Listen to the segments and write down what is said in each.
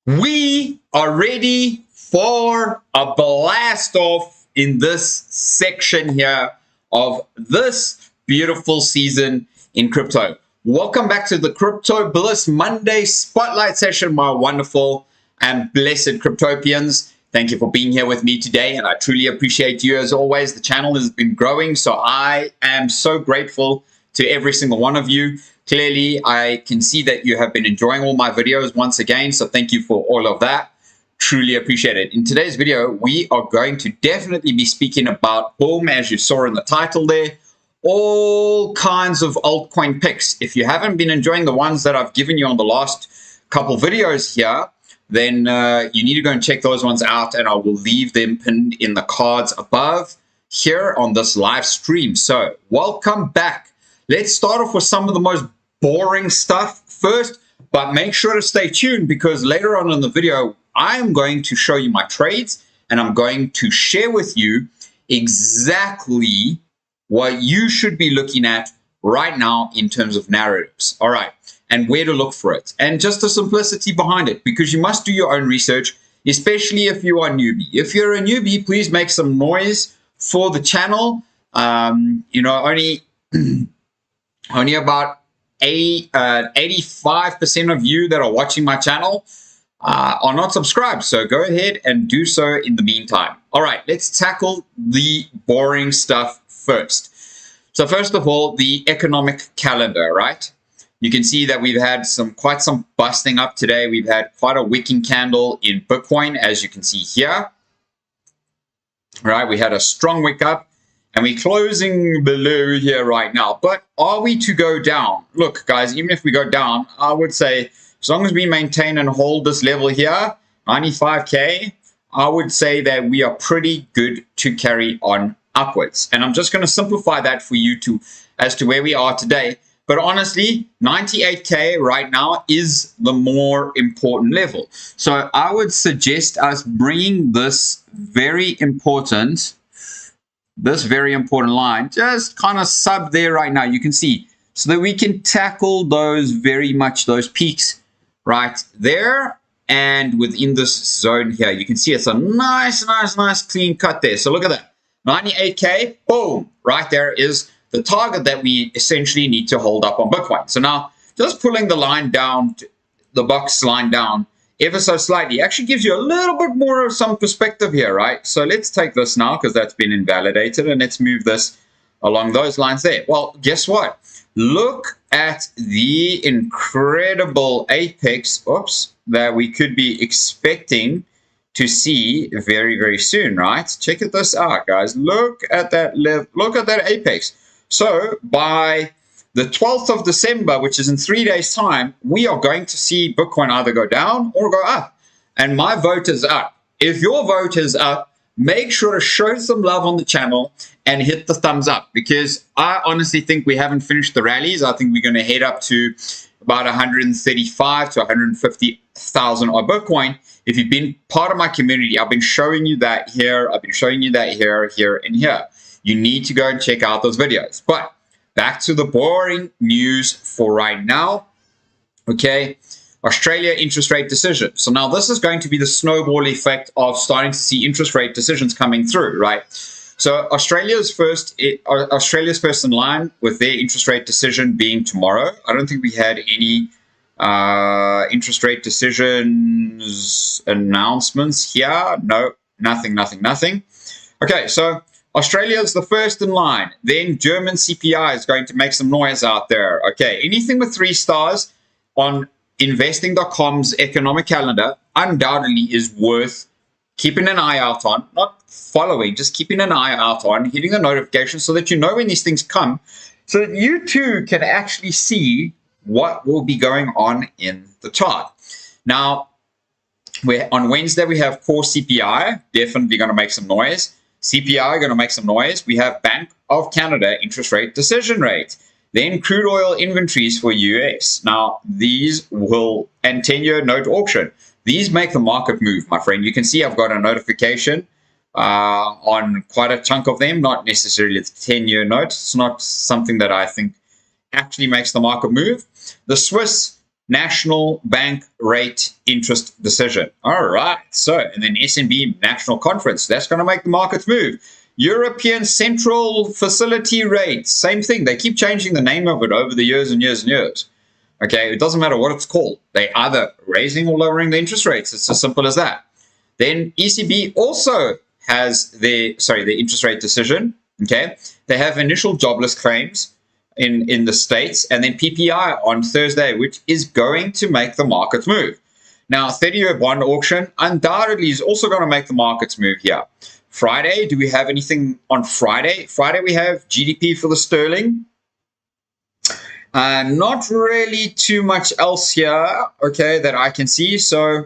We are ready for a blast off in this section here of this beautiful season in crypto. Welcome back to the Crypto Bliss Monday Spotlight session, my wonderful and blessed Cryptopians. Thank you for being here with me today, and I truly appreciate you as always. The channel has been growing, so I am so grateful to every single one of you. Clearly, I can see that you have been enjoying all my videos once again, so thank you for all of that. Truly appreciate it. In today's video, we are going to definitely be speaking about, boom, as you saw in the title there, all kinds of altcoin picks. If you haven't been enjoying the ones that I've given you on the last couple videos here, then you need to go and check those ones out, and I will leave them pinned in the cards above here on this live stream. So welcome back. Let's start off with some of the most boring stuff first, but make sure to stay tuned because later on in the video, I'm going to show you my trades and I'm going to share with you exactly what you should be looking at right now in terms of narratives. All right. And where to look for it. And just the simplicity behind it, because you must do your own research, especially if you are a newbie. If you're a newbie, please make some noise for the channel. Only about 85% of you that are watching my channel are not subscribed. So go ahead and do so in the meantime. All right, let's tackle the boring stuff first. So first of all, the economic calendar, right? You can see that we've had quite some busting up today. We've had quite a wicking candle in Bitcoin, as you can see here. All right, we had a strong wick up. And we're closing below here right now. But are we to go down? Look, guys, even if we go down, I would say as long as we maintain and hold this level here, 95K, I would say that we are pretty good to carry on upwards. And I'm just going to simplify that for you as to where we are today. But honestly, 98K right now is the more important level. So I would suggest us bringing this very important line, just kind of sub there right now, you can see, so that we can tackle those peaks right there and within this zone here. You can see it's a nice clean cut there. So look at that, 98K, boom, right there is the target that we essentially need to hold up on Bitcoin. So now just pulling the line down, the box line down ever so slightly actually gives you a little bit more of some perspective here, right? So let's take this now because that's been invalidated, and let's move this along those lines there. Well, guess what? Look at the incredible apex, that we could be expecting to see very, very soon, right? Check this out, guys. Look at that look at that apex. So by the 12th of December, which is in 3 days' time, we are going to see Bitcoin either go down or go up. And my vote is up. If your vote is up, make sure to show some love on the channel and hit the thumbs up, because I honestly think we haven't finished the rallies. I think we're going to head up to about 135 to 150,000 on Bitcoin. If you've been part of my community, I've been showing you that here. I've been showing you that here, and here. You need to go and check out those videos. But back to the boring news for right now. Okay, Australia interest rate decision. So now this is going to be the snowball effect of starting to see interest rate decisions coming through, right? So Australia's first in line with their interest rate decision being tomorrow. I don't think we had any interest rate decisions announcements here. No, nothing. Okay, so Australia is the first in line. Then German CPI is going to make some noise out there. Okay, anything with 3 stars on investing.com's economic calendar undoubtedly is worth keeping an eye out on. Not following, just keeping an eye out on, hitting the notification so that you know when these things come, so that you too can actually see what will be going on in the chart. Now, on Wednesday, we have core CPI, definitely going to make some noise. CPI going to make some noise. We have Bank of Canada interest rate decision rate. Then crude oil inventories for US. Now, these will, and 10-year note auction. These make the market move, my friend. You can see I've got a notification on quite a chunk of them, not necessarily the 10-year note. It's not something that I think actually makes the market move. The Swiss national bank rate interest decision. All right. So, and then SNB national conference. That's going to make the markets move. European Central Facility Rate. Same thing. They keep changing the name of it over the years and years and years. Okay. It doesn't matter what it's called. They either raising or lowering the interest rates. It's as simple as that. Then ECB also has the interest rate decision. Okay. They have initial jobless claims in the States, and then PPI on Thursday, which is going to make the markets move. Now, 30-year bond auction undoubtedly is also going to make the markets move here. Friday, do we have anything on Friday? Friday, we have GDP for the sterling. Not really too much else here, okay, that I can see. So,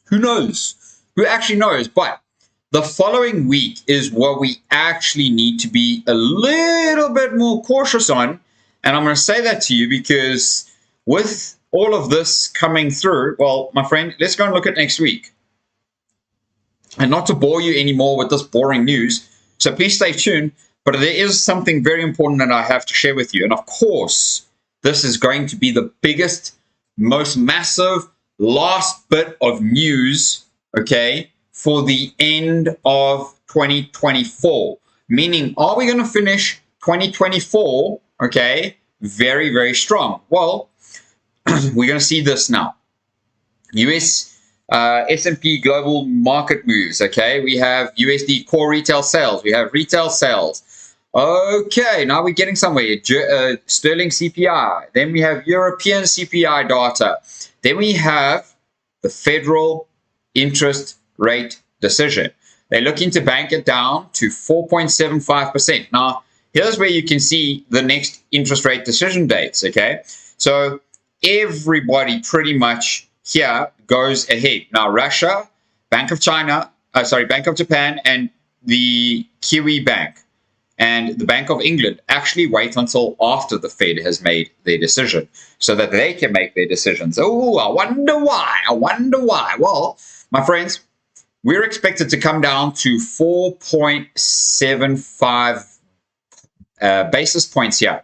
who knows? Who actually knows? But the following week is what we actually need to be a little bit more cautious on. And I'm going to say that to you because with all of this coming through, well, my friend, let's go and look at next week. And not to bore you anymore with this boring news, so please stay tuned. But there is something very important that I have to share with you. And of course, this is going to be the biggest, most massive last bit of news, okay, for the end of 2024. Meaning, are we going to finish 2024, okay, very, very strong? Well, we're going to see this now. US S&P global market moves, okay? We have USD core retail sales. We have retail sales. Okay, now we're getting somewhere. Sterling CPI. Then we have European CPI data. Then we have the federal interest rate decision. They're looking to bank it down to 4.75%. Now, here's where you can see the next interest rate decision dates, okay? So everybody pretty much here goes ahead. Now, Russia, Bank of China, Bank of Japan, and the Kiwi Bank and the Bank of England actually wait until after the Fed has made their decision so that they can make their decisions. Oh, I wonder why. I wonder why. Well, my friends, we're expected to come down to 4.75 basis points here.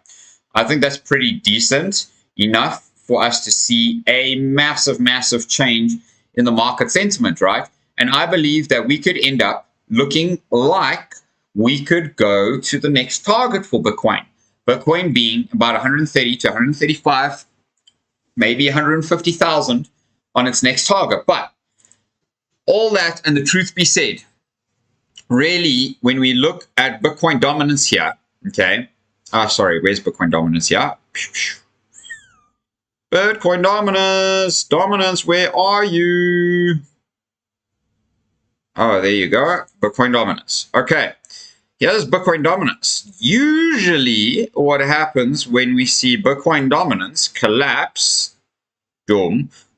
I think that's pretty decent enough for us to see a massive, massive change in the market sentiment, right? And I believe that we could end up looking like we could go to the next target for Bitcoin. Bitcoin being about 130 to 135, maybe 150,000 on its next target. But all that, and the truth be said, really, when we look at Bitcoin dominance here, okay, where's Bitcoin dominance here? Bitcoin dominance, where are you? Oh, there you go, Bitcoin dominance. Okay, here's Bitcoin dominance. Usually, what happens when we see Bitcoin dominance collapse,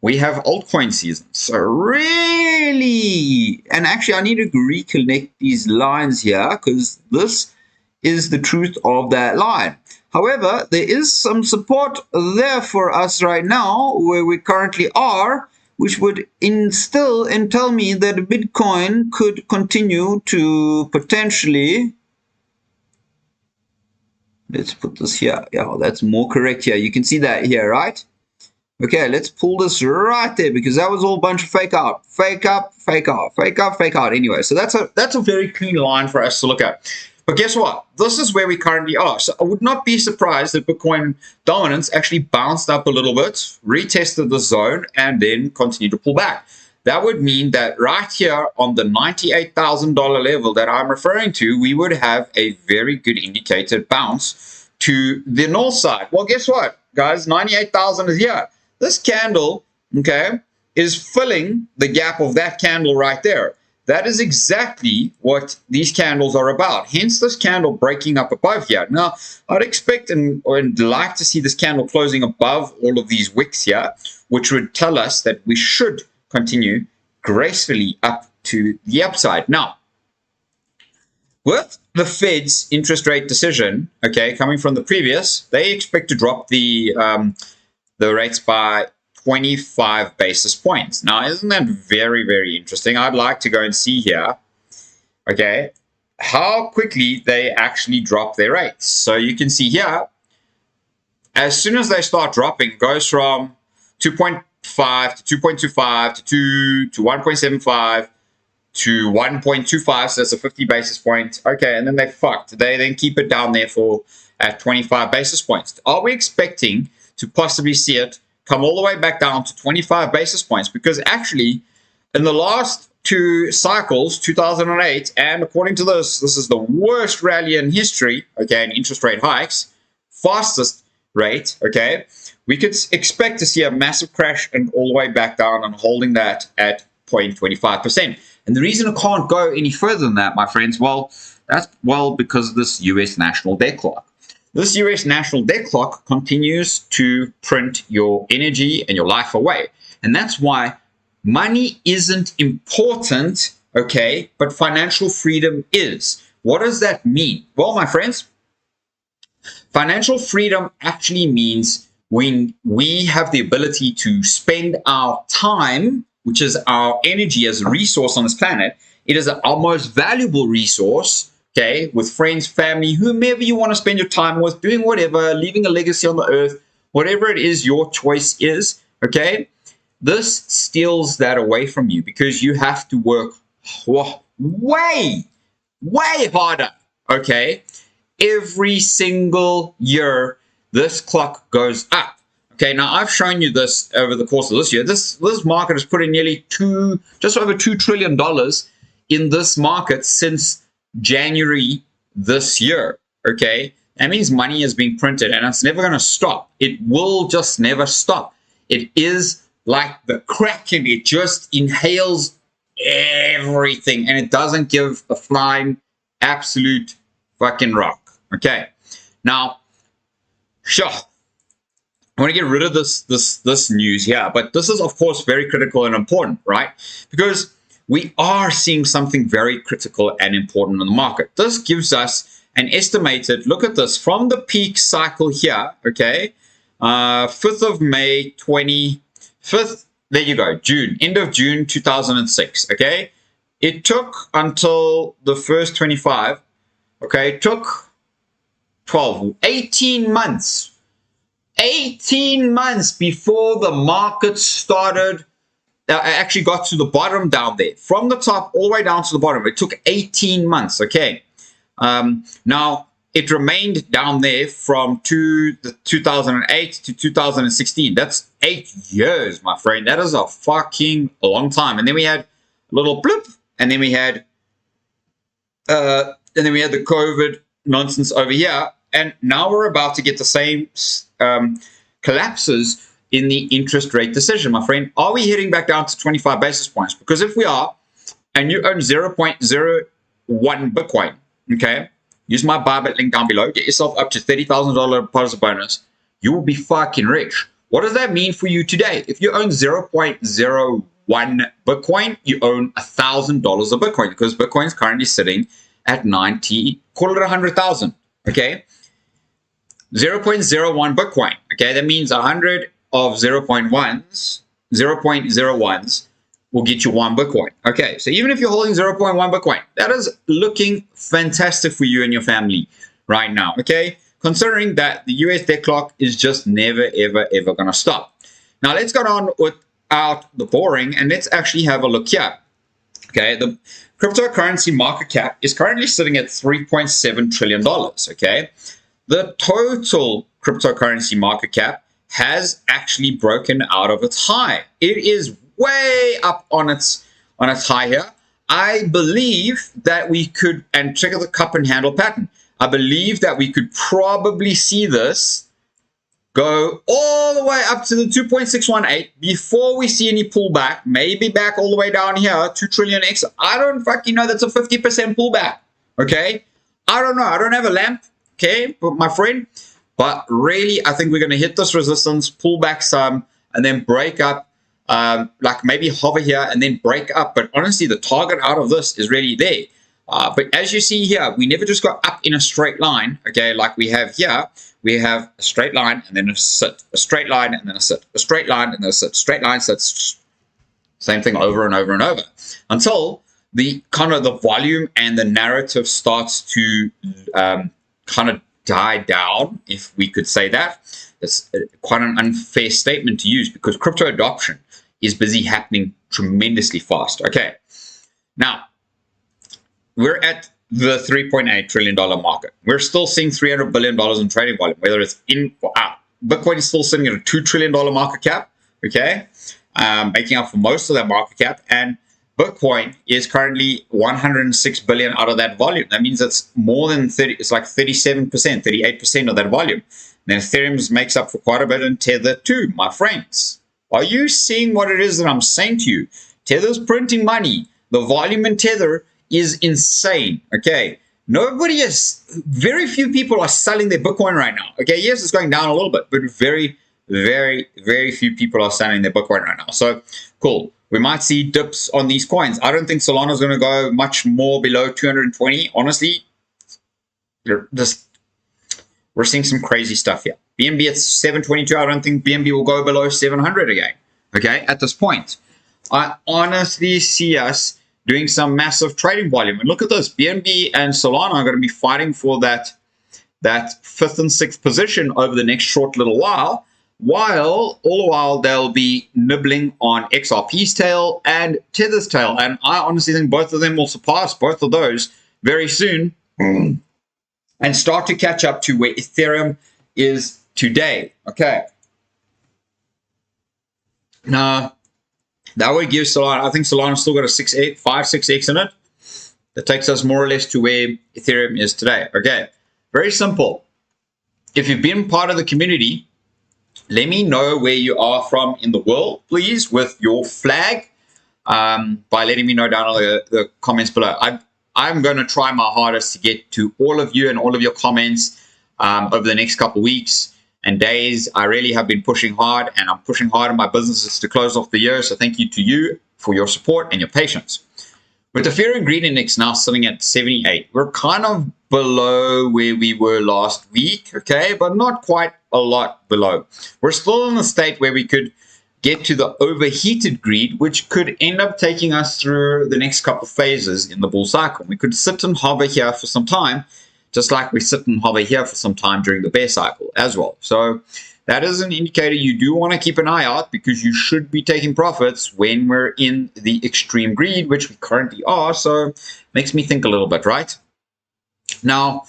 we have altcoin season. So really, and actually I need to reconnect these lines here because this is the truth of that line. However, there is some support there for us right now where we currently are, which would instill and tell me that Bitcoin could continue to potentially, let's put this here. Yeah, that's more correct here. You can see that here, right? Okay, let's pull this right there because that was all a bunch of fake out, fake up, fake out, fake up, fake out. Anyway, so that's a very clean line for us to look at. But guess what? This is where we currently are. So I would not be surprised that Bitcoin dominance actually bounced up a little bit, retested the zone, and then continued to pull back. That would mean that right here on the $98,000 level that I'm referring to, we would have a very good indicated bounce to the north side. Well, guess what, guys? 98,000 is here. This candle, okay, is filling the gap of that candle right there. That is exactly what these candles are about. Hence this candle breaking up above here. Now, I'd expect and like to see this candle closing above all of these wicks here, which would tell us that we should continue gracefully up to the upside. Now, with the Fed's interest rate decision, okay, coming from the previous, they expect to drop the rates by 25 basis points. Now, isn't that very, very interesting? I'd like to go and see here, okay, how quickly they actually drop their rates. So you can see here, as soon as they start dropping, goes from 2.5 to 2.25 to 2 to 1.75 to 1.25, so that's a 50 basis point. Okay, and then they fucked. They then keep it down there for at 25 basis points. Are we expecting to possibly see it come all the way back down to 25 basis points? Because actually, in the last two cycles, 2008, and according to this is the worst rally in history, okay, in interest rate hikes, fastest rate, okay, we could expect to see a massive crash and all the way back down and holding that at 0.25%. And the reason it can't go any further than that, my friends, well, that's because of this US national debt clock. This US national debt clock continues to print your energy and your life away. And that's why money isn't important, okay, but financial freedom is. What does that mean? Well, my friends, financial freedom actually means when we have the ability to spend our time, which is our energy as a resource on this planet. It is our most valuable resource, okay, with friends, family, whomever you want to spend your time with, doing whatever, leaving a legacy on the earth, whatever it is your choice is, okay? This steals that away from you because you have to work way harder, okay? Every single year, this clock goes up. Okay, now I've shown you this over the course of this year. This market has put in nearly just over $2 trillion in this market since January this year. Okay, that means money is being printed and it's never going to stop. It will just never stop. It is like the Kraken. It just inhales everything and it doesn't give a flying absolute fucking rock. Okay, now, sure. I want to get rid of this news here, but this is, of course, very critical and important, right? Because we are seeing something very critical and important in the market. This gives us an estimated, look at this, from the peak cycle here, okay, 5th of May, 25th, there you go, June, end of June 2006, okay? It took until the first 25, okay, it took 18 months. 18 months before the market started, actually got to the bottom down there. From the top all the way down to the bottom. It took 18 months, okay? Now, it remained down there from 2008 to 2016. That's 8 years, my friend. That is a fucking long time. And then we had a little blip, and then we had the COVID nonsense over here. And now we're about to get the same collapses in the interest rate decision, my friend. Are we heading back down to 25 basis points? Because if we are, and you own 0.01 Bitcoin, okay, use my Bybit link down below, get yourself up to $30,000 deposit bonus, you will be fucking rich. What does that mean for you today? If you own 0.01 Bitcoin, you own $1,000 of Bitcoin because Bitcoin is currently sitting at 90, call it 100,000, okay? 0.01 Bitcoin, okay? That means 100 of 0.1s will get you 1 Bitcoin. Okay, so even if you're holding 0.1 Bitcoin, that is looking fantastic for you and your family right now, okay? Considering that the US debt clock is just never, ever, ever going to stop. Now, let's go on without the boring, and let's actually have a look here. Okay, the cryptocurrency market cap is currently sitting at $3.7 trillion, okay? The total cryptocurrency market cap has actually broken out of its high. It is way up on its high here. I believe that we could, and check out the cup and handle pattern, I believe that we could probably see this go all the way up to the 2.618 before we see any pullback, maybe back all the way down here, 2 trillion X. I don't fucking know, that's a 50% pullback, okay? I don't know, I don't have a lamp, okay, but my friend, but really, I think we're going to hit this resistance, pull back some, and then break up, like maybe hover here and then break up. But honestly, the target out of this is really there. But as you see here, we never just go up in a straight line, okay, like we have here. We have a straight line and then a sit, a straight line and then a sit, a straight line and then a sit, straight line, sits, same thing over and over and over until the kind of the volume and the narrative starts to kind of die down, if we could say that. It's quite an unfair statement to use because crypto adoption is busy happening tremendously fast. Okay, now we're at the $3.8 trillion market. We're still seeing $300 billion in trading volume, whether it's in or out. Bitcoin is still sitting at a $2 trillion market cap, okay, making up for most of that market cap, and Bitcoin is currently 106 billion out of that volume. That means it's more than 30, it's like 37%, 38% of that volume. Then Ethereum makes up for quite a bit, and Tether too, my friends. Are you seeing what it is that I'm saying to you? Tether's printing money. The volume in Tether is insane, okay? Very few people are selling their Bitcoin right now, okay? Yes, it's going down a little bit, but very, very, very few people are selling their Bitcoin right now. So, cool. We might see dips on these coins. I don't think Solana is going to go much more below 220. Honestly, we're seeing some crazy stuff here. BNB at 722. I don't think BNB will go below 700 again, okay, at this point. I honestly see us doing some massive trading volume. And look at this. BNB and Solana are going to be fighting for that 5th and 6th position over the next short little while. All the while they'll be nibbling on XRP's tail and Tether's tail. And I honestly think both of them will surpass both of those very soon and start to catch up to where Ethereum is today. Okay. Now, that would give Solana, I think Solana's still got a 5-6x in it. That takes us more or less to where Ethereum is today. Okay. Very simple. If you've been part of the community, let me know where you are from in the world, please, with your flag, by letting me know down in the comments below. I'm going to try my hardest to get to all of you and all of your comments over the next couple of weeks and days. I really have been pushing hard, and I'm pushing hard in my businesses to close off the year. So thank you to you for your support and your patience. With the Fear and Greed Index now sitting at 78, we're kind of below where we were last week, okay, but not quite a lot below. We're still in a state where we could get to the overheated greed, which could end up taking us through the next couple of phases in the bull cycle. We could sit and hover here for some time, just like we sit and hover here for some time during the bear cycle as well. So that is an indicator you do want to keep an eye out, because you should be taking profits when we're in the extreme greed, which we currently are. So makes me think a little bit, right? Now,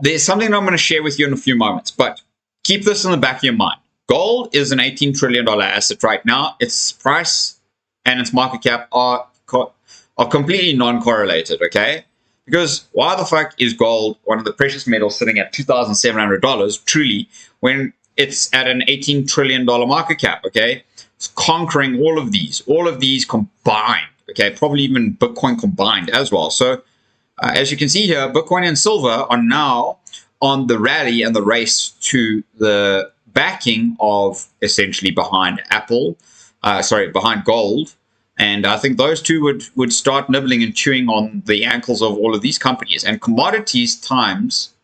there's something I'm going to share with you in a few moments, but keep this in the back of your mind. Gold is an $18 trillion asset right now. Its price and its market cap are completely non-correlated, okay? Because why the fuck is gold, one of the precious metals, sitting at $2,700 truly when it's at an $18 trillion market cap, okay? It's conquering all of these combined, okay? Probably even Bitcoin combined as well. So as you can see here, Bitcoin and silver are now on the rally and the race to the backing of essentially behind behind gold. And I think those two would start nibbling and chewing on the ankles of all of these companies. And commodities times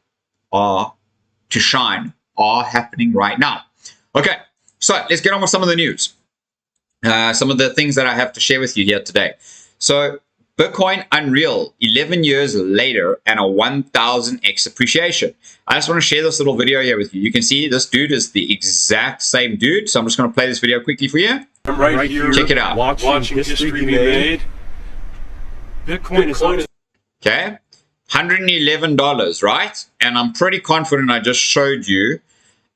to shine are happening right now. Okay, so let's get on with some of the news. Some of the things that I have to share with you here today. So Bitcoin Unreal, 11 years later, and a 1,000x appreciation. I just want to share this little video here with you. You can see this dude is the exact same dude. So I'm just going to play this video quickly for you. I'm right here. Check it out. Watching history be made. Bitcoin is on. Okay. $111, right? And I'm pretty confident I just showed you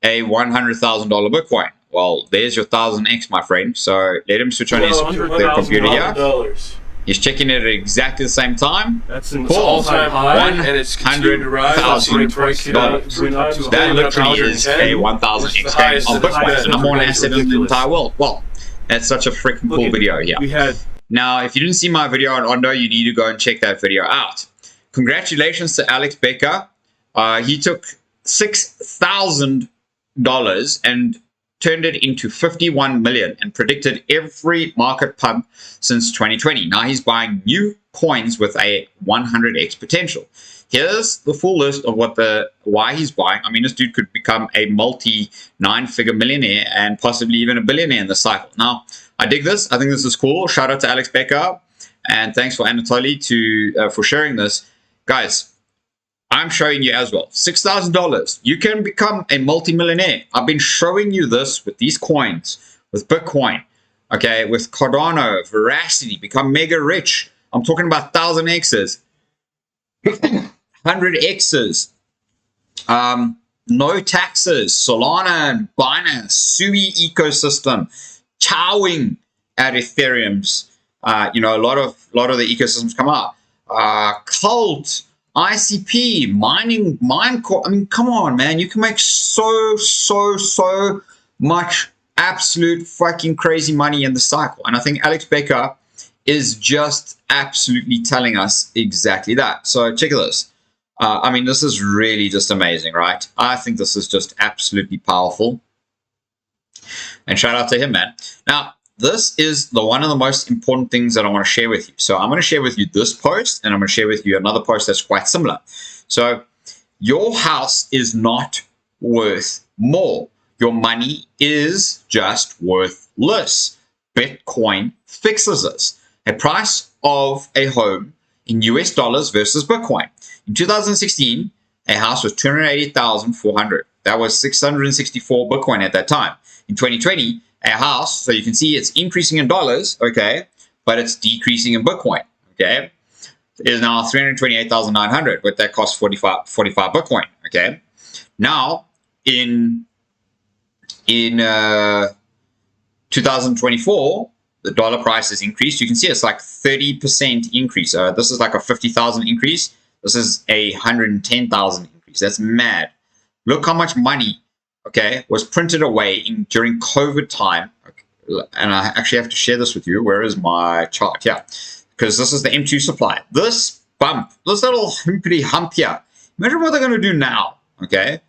a $100,000 Bitcoin. Well, there's your 1,000x, my friend. So let him switch on his computer here. He's checking it at exactly the same time. That's an all-time high, and it's continued to rise. $100,000. That literally is a 1,000x game on Bitcoin, the number one asset in the entire world. Well, that's such a freaking cool video here. Now, if you didn't see my video on Ondo, you need to go and check that video out. Congratulations to Alex Becker. He took $6,000 and turned it into 51 million and predicted every market pump since 2020. Now he's buying new coins with a 100x potential. Here's the full list of why he's buying. I mean, this dude could become a multi-9-figure millionaire and possibly even a billionaire in the cycle. Now, I dig this. I think this is cool. Shout out to Alex Becker, and thanks for Anatoly for sharing this. Guys, I'm showing you as well. $6,000. You can become a multimillionaire. I've been showing you this with these coins, with Bitcoin, okay, with Cardano, Veracity, become mega rich. I'm talking about 1,000x's, 100x's, no taxes, Solana and Binance, Sui ecosystem, chowing at Ethereum's. A lot of the ecosystems come out. Cult, ICP, mining, Minecore. I mean, come on, man. You can make so much absolute fucking crazy money in the cycle. And I think Alex Becker is just absolutely telling us exactly that. So check this. I mean, this is really just amazing, right? I think this is just absolutely powerful. And shout out to him, man. Now, this is one of the most important things that I want to share with you. So I'm going to share with you this post, and I'm going to share with you another post that's quite similar. So your house is not worth more. Your money is just worthless. Bitcoin fixes this. A price of a home in US dollars versus Bitcoin. In 2016, a house was $280,400. That was 664 Bitcoin at that time. In 2020, a house, so you can see it's increasing in dollars, okay, but it's decreasing in Bitcoin, okay, is now 328,900, but that costs 45 Bitcoin, okay. Now, in 2024, the dollar price has increased. You can see it's like 30% increase. This is like a 50,000 increase. This is a 110,000 increase. That's mad. Look how much money, okay, was printed away during COVID time. Okay. And I actually have to share this with you. Where is my chart? Yeah, because this is the M2 supply. This bump, this little himpity hump here. Imagine what they're going to do now, okay?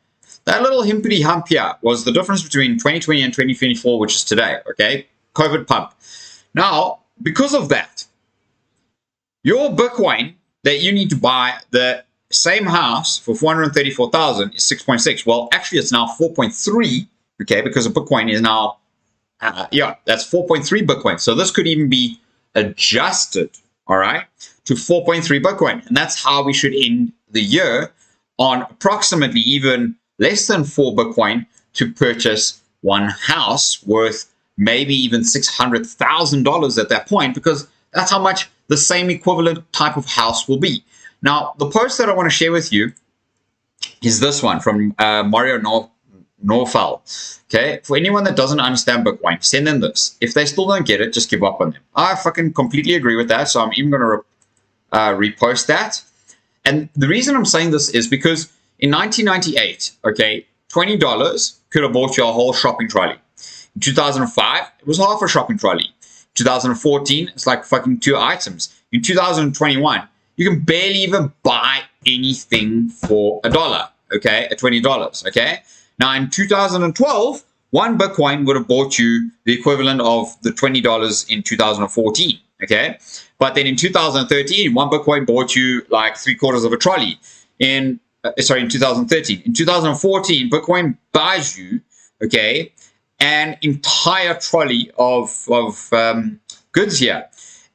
That little himpity hump here was the difference between 2020 and 2024, which is today, okay? COVID pump. Now, because of that, your Bitcoin that you need to buy the same house for 434,000 is 6.6. Well, actually, it's now 4.3, okay, because a Bitcoin is now, that's 4.3 Bitcoin. So this could even be adjusted, all right, to 4.3 Bitcoin. And that's how we should end the year, on approximately even less than 4 Bitcoin to purchase one house worth maybe even $600,000 at that point, because that's how much the same equivalent type of house will be. Now, the post that I want to share with you is this one from Mario Norfell. Okay, for anyone that doesn't understand Bitcoin, send them this. If they still don't get it, just give up on them. I fucking completely agree with that, so I'm even going to repost that. And the reason I'm saying this is because in 1998, okay, $20 could have bought you a whole shopping trolley. In 2005, it was half a shopping trolley. 2014, it's like fucking 2 items. In 2021, you can barely even buy anything for $1, okay, at $20, okay? Now, in 2012, one Bitcoin would have bought you the equivalent of the $20 in 2014, okay? But then in 2013, one Bitcoin bought you like 3/4 of a trolley. In 2013. In 2014, Bitcoin buys you, okay, an entire trolley of goods here.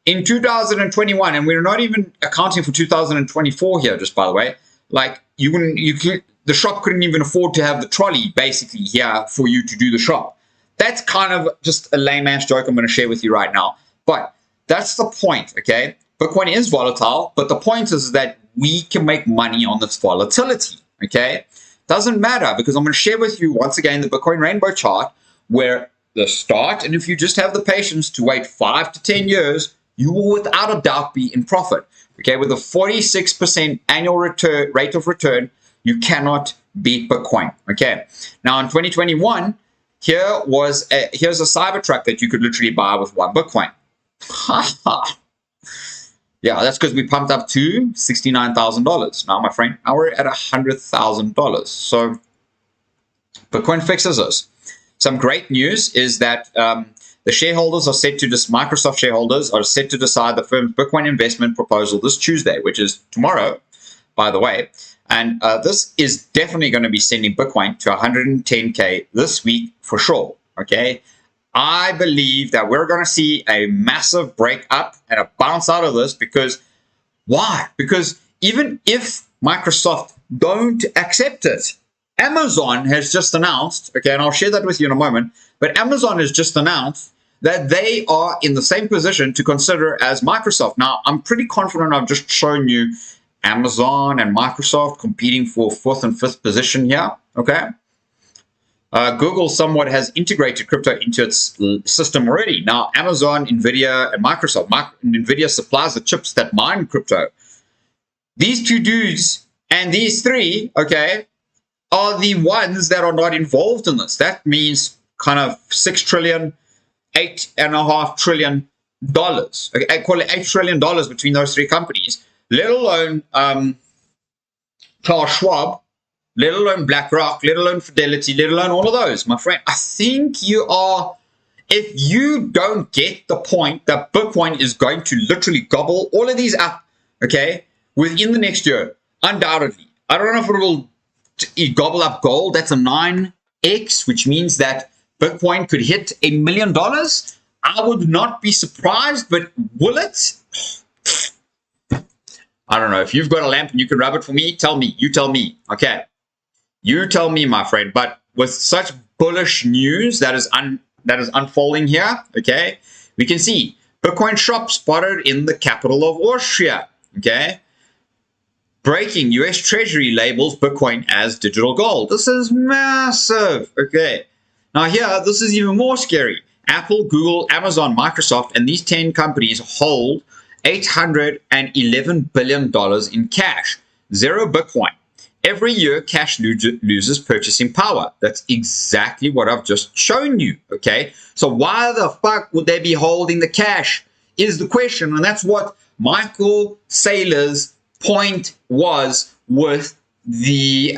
In 2021, and we're not even accounting for 2024 here, just by the way, like the shop couldn't even afford to have the trolley basically here for you to do the shop. That's kind of just a layman's joke I'm going to share with you right now. But that's the point, okay? Bitcoin is volatile, but the point is that we can make money on this volatility, okay? Doesn't matter, because I'm going to share with you once again the Bitcoin rainbow chart, where the start, and if you just have the patience to wait 5 to 10 years, you will without a doubt be in profit, okay? With a 46% annual rate of return, you cannot beat Bitcoin, okay? Now in 2021, here's a Cybertruck that you could literally buy with 1 Bitcoin. Yeah, that's because we pumped up to $69,000. Now, my friend, now we're at $100,000. So Bitcoin fixes us. Some great news is that the shareholders are set to Microsoft shareholders are set to decide the firm's Bitcoin investment proposal this Tuesday, which is tomorrow, by the way. And this is definitely going to be sending Bitcoin to 110K this week for sure, okay? I believe that we're going to see a massive break up and a bounce out of this, because why? Because even if Microsoft don't accept it. Amazon has just announced, okay, and I'll share that with you in a moment, but Amazon has just announced that they are in the same position to consider as Microsoft. Now, I'm pretty confident I've just shown you Amazon and Microsoft competing for 4th and 5th position here, okay? Google somewhat has integrated crypto into its system already. Now, Amazon, NVIDIA, and Microsoft. NVIDIA supplies the chips that mine crypto. These two dudes and these three, okay, are the ones that are not involved in this. That means kind of $6 trillion, $8.5 trillion. Okay, I call it $8 trillion between those three companies, let alone Charles Schwab, let alone BlackRock, let alone Fidelity, let alone all of those. My friend, I think you are, if you don't get the point that Bitcoin is going to literally gobble all of these up, okay, within the next year, undoubtedly. I don't know if it will gobble up gold. That's a 9x, which means that Bitcoin could hit $1 million. I would not be surprised, but will it? I don't know. If you've got a lamp and you can rub it for me, tell me. You tell me. Okay. You tell me, my friend. But with such bullish news that is unfolding here, okay, we can see Bitcoin shop spotted in the capital of Austria. Okay. Breaking US Treasury labels Bitcoin as digital gold. This is massive. Okay. Now here, this is even more scary. Apple, Google, Amazon, Microsoft, and these 10 companies hold $811 billion in cash. Zero Bitcoin. Every year, cash loses purchasing power. That's exactly what I've just shown you. Okay. So why the fuck would they be holding the cash is the question. And that's what Michael Saylor's point was with the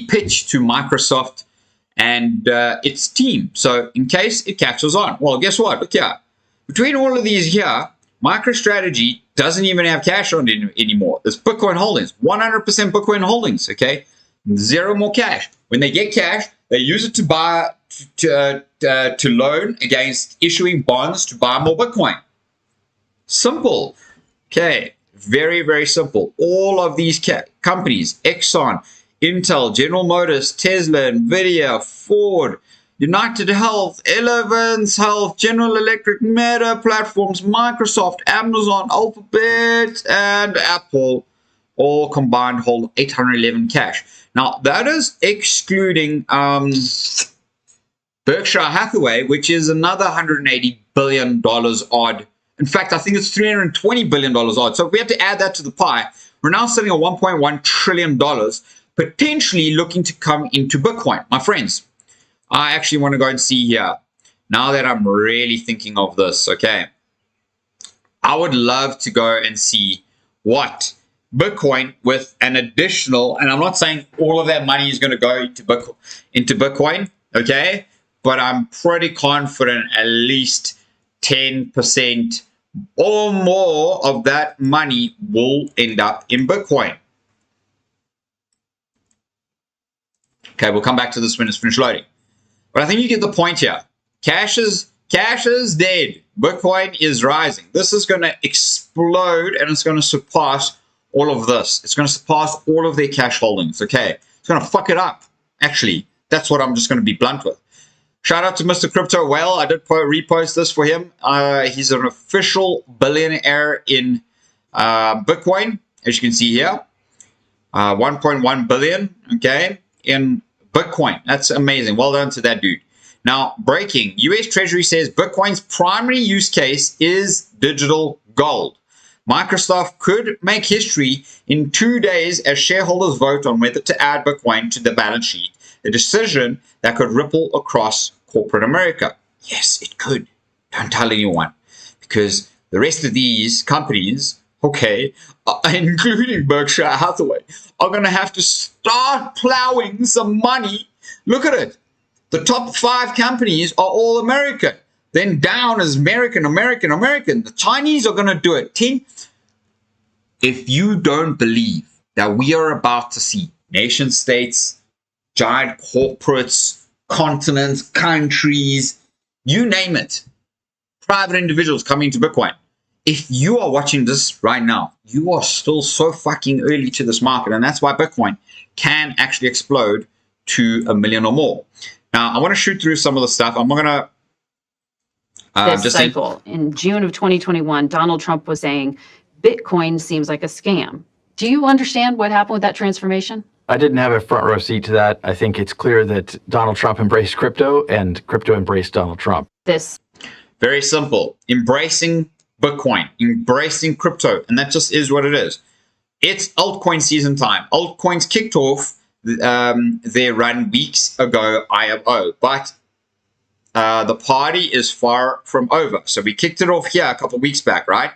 pitch to Microsoft and its team. So in case it catches on, well, guess what? Look here. Between all of these here, MicroStrategy doesn't even have cash on it anymore. It's Bitcoin holdings, 100% Bitcoin holdings. Okay, zero more cash. When they get cash, they use it to buy to loan against issuing bonds to buy more Bitcoin. Simple. Okay, very, very simple. All of these companies, Exxon, Intel, General Motors, Tesla, NVIDIA, Ford, United Health, Elevance Health, General Electric, Meta Platforms, Microsoft, Amazon, Alphabet, and Apple all combined hold 811 cash. Now, that is excluding Berkshire Hathaway, which is another $180 billion odd. In fact, I think it's $320 billion odd. So if we have to add that to the pie, we're now sitting at $1.1 trillion, potentially looking to come into Bitcoin. My friends, I actually want to go and see here. Now that I'm really thinking of this, okay, I would love to go and see what Bitcoin with an additional, and I'm not saying all of that money is going to go into Bitcoin, okay, but I'm pretty confident at least 10% or more of that money will end up in Bitcoin. Okay, we'll come back to this when it's finished loading. But I think you get the point here. Cash is dead. Bitcoin is rising. This is going to explode and it's going to surpass all of this. It's going to surpass all of their cash holdings. Okay, it's going to fuck it up. Actually, that's what I'm just going to be blunt with. Shout out to Mr. Crypto Whale. I did repost this for him. He's an official billionaire in Bitcoin, as you can see here. 1.1 billion, okay, in Bitcoin. That's amazing. Well done to that dude. Now, breaking. US Treasury says Bitcoin's primary use case is digital gold. Microsoft could make history in 2 days as shareholders vote on whether to add Bitcoin to the balance sheet, a decision that could ripple across corporate America. Yes, it could. Don't tell anyone. Because the rest of these companies, okay, including Berkshire Hathaway, are going to have to start plowing some money. Look at it. The top 5 companies are all American. Then down is American. The Chinese are going to do it. If you don't believe that we are about to see nation states, giant corporates, continents, countries, you name it, private individuals coming to Bitcoin, if you are watching this right now, you are still so fucking early to this market, and that's why Bitcoin can actually explode to 1 million or more. Now, I want to shoot through some of the stuff. I'm not going to this cycle. In June of 2021, Donald Trump was saying, Bitcoin seems like a scam. Do you understand what happened with that transformation? I didn't have a front row seat to that. I think it's clear that Donald Trump embraced crypto and crypto embraced Donald Trump. Very simple. Embracing Bitcoin, embracing crypto, and that just is what it is. It's altcoin season time. Altcoins kicked off their run weeks ago, IMO, but the party is far from over. So we kicked it off here a couple of weeks back, right?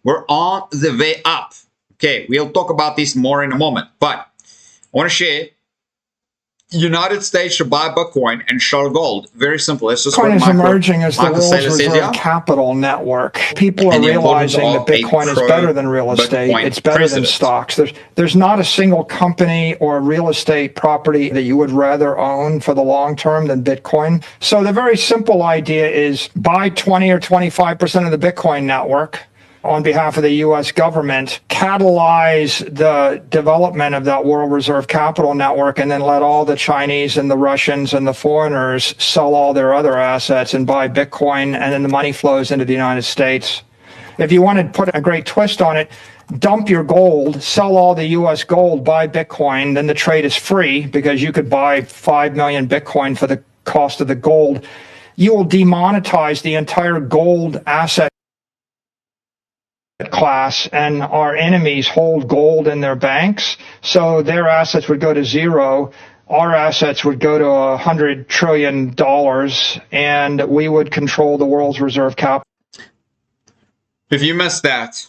We're on the way up. Okay, we'll talk about this more in a moment, but I want to share. United States should buy Bitcoin and sell gold. Very simple. It's just Bitcoin is emerging as the world's reserve capital network. People are realizing that Bitcoin is better than real estate. It's better than stocks. There's not a single company or real estate property that you would rather own for the long term than Bitcoin. So the very simple idea is buy 20 or 25% of the Bitcoin network on behalf of the U.S. government, catalyze the development of that world reserve capital network, and then let all the Chinese and the Russians and the foreigners sell all their other assets and buy Bitcoin, and then the money flows into the United States. If you want to put a great twist on it, dump your gold, sell all the U.S. gold, buy Bitcoin, then the trade is free because you could buy 5 million Bitcoin for the cost of the gold. You will demonetize the entire gold asset class, and our enemies hold gold in their banks, so their assets would go to zero. Our assets would go to $100 trillion, and we would control the world's reserve capital. If you missed that,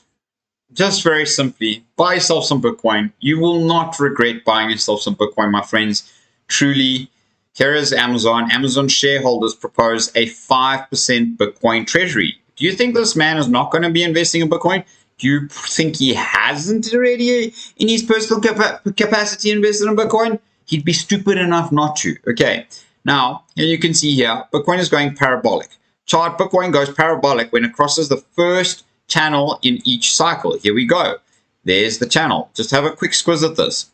just very simply, buy yourself some Bitcoin. You will not regret buying yourself some Bitcoin, my friends. Truly, here is Amazon. Amazon shareholders propose a 5% Bitcoin treasury. Do you think this man is not going to be investing in Bitcoin? Do you think he hasn't already in his personal capacity invested in Bitcoin? He'd be stupid enough not to. Okay, now here you can see here, Bitcoin is going parabolic. Chart Bitcoin goes parabolic when it crosses the first channel in each cycle. Here we go. There's the channel. Just have a quick squiz at this.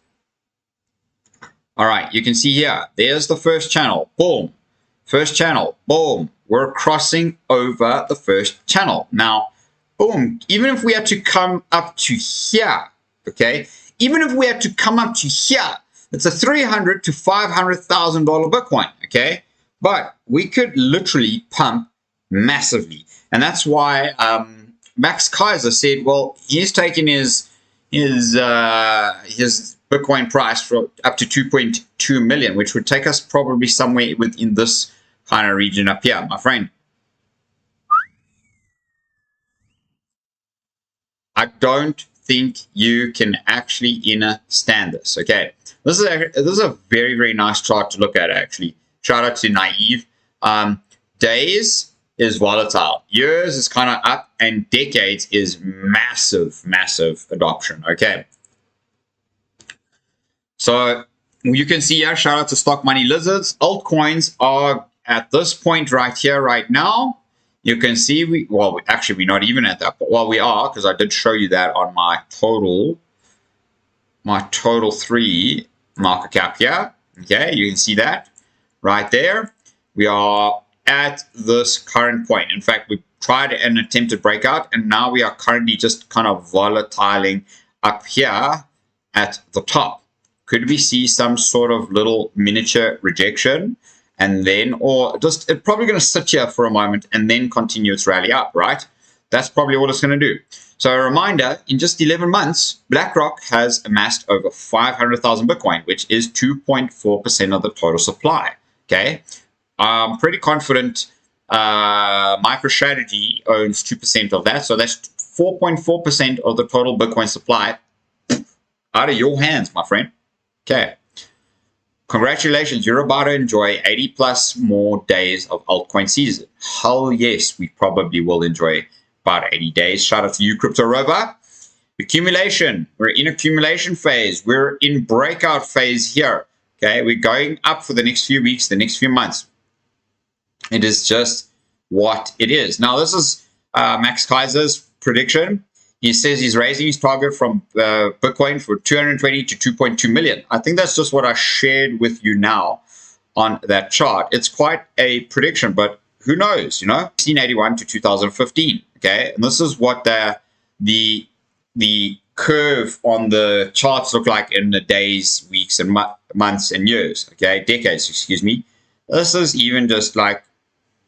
All right, you can see here, there's the first channel. Boom. First channel. Boom. We're crossing over the first channel. Now, boom, even if we had to come up to here, okay, even if we had to come up to here, it's a $300,000 to $500,000 Bitcoin, okay, but we could literally pump massively. And that's why Max Kaiser said, well, he's taking his Bitcoin price for up to 2.2 million, which would take us probably somewhere within this kind of region up here, my friend. I don't think you can actually stand this. Okay, this is a very, very nice chart to look at. Actually, shout out to Naive. Days is volatile, years is kind of up, and decades is massive adoption. Okay, so you can see here, shout out to Stock Money Lizards. Altcoins are at this point right here, right now. You can see we're not even at that, but we are, because I did show you that on my total 3 market cap here. Okay, you can see that right there. We are at this current point. In fact, we tried an attempted breakout, and now we are currently just kind of volatiling up here at the top. Could we see some sort of little miniature rejection? And then, or just, it's probably going to sit here for a moment and then continue its rally up, right? That's probably what it's going to do. So a reminder, in just 11 months, BlackRock has amassed over 500,000 Bitcoin, which is 2.4% of the total supply, okay? I'm pretty confident MicroStrategy owns 2% of that, so that's 4.4% of the total Bitcoin supply out of your hands, my friend. Okay. Congratulations, you're about to enjoy 80 plus more days of altcoin season. Hell yes, we probably will enjoy about 80 days. Shout out to you, Crypto Rover. Accumulation, we're in accumulation phase. We're in breakout phase here. Okay, we're going up for the next few weeks, the next few months. It is just what it is. Now, this is Max Kaiser's prediction. He says he's raising his target from Bitcoin for 220 to 2.2 million. I think that's just what I shared with you now on that chart. It's quite a prediction, but who knows, you know? 1981 to 2015, okay? And this is what the curve on the charts look like in the days, weeks, and months and years, okay? Decades, excuse me. This is even just like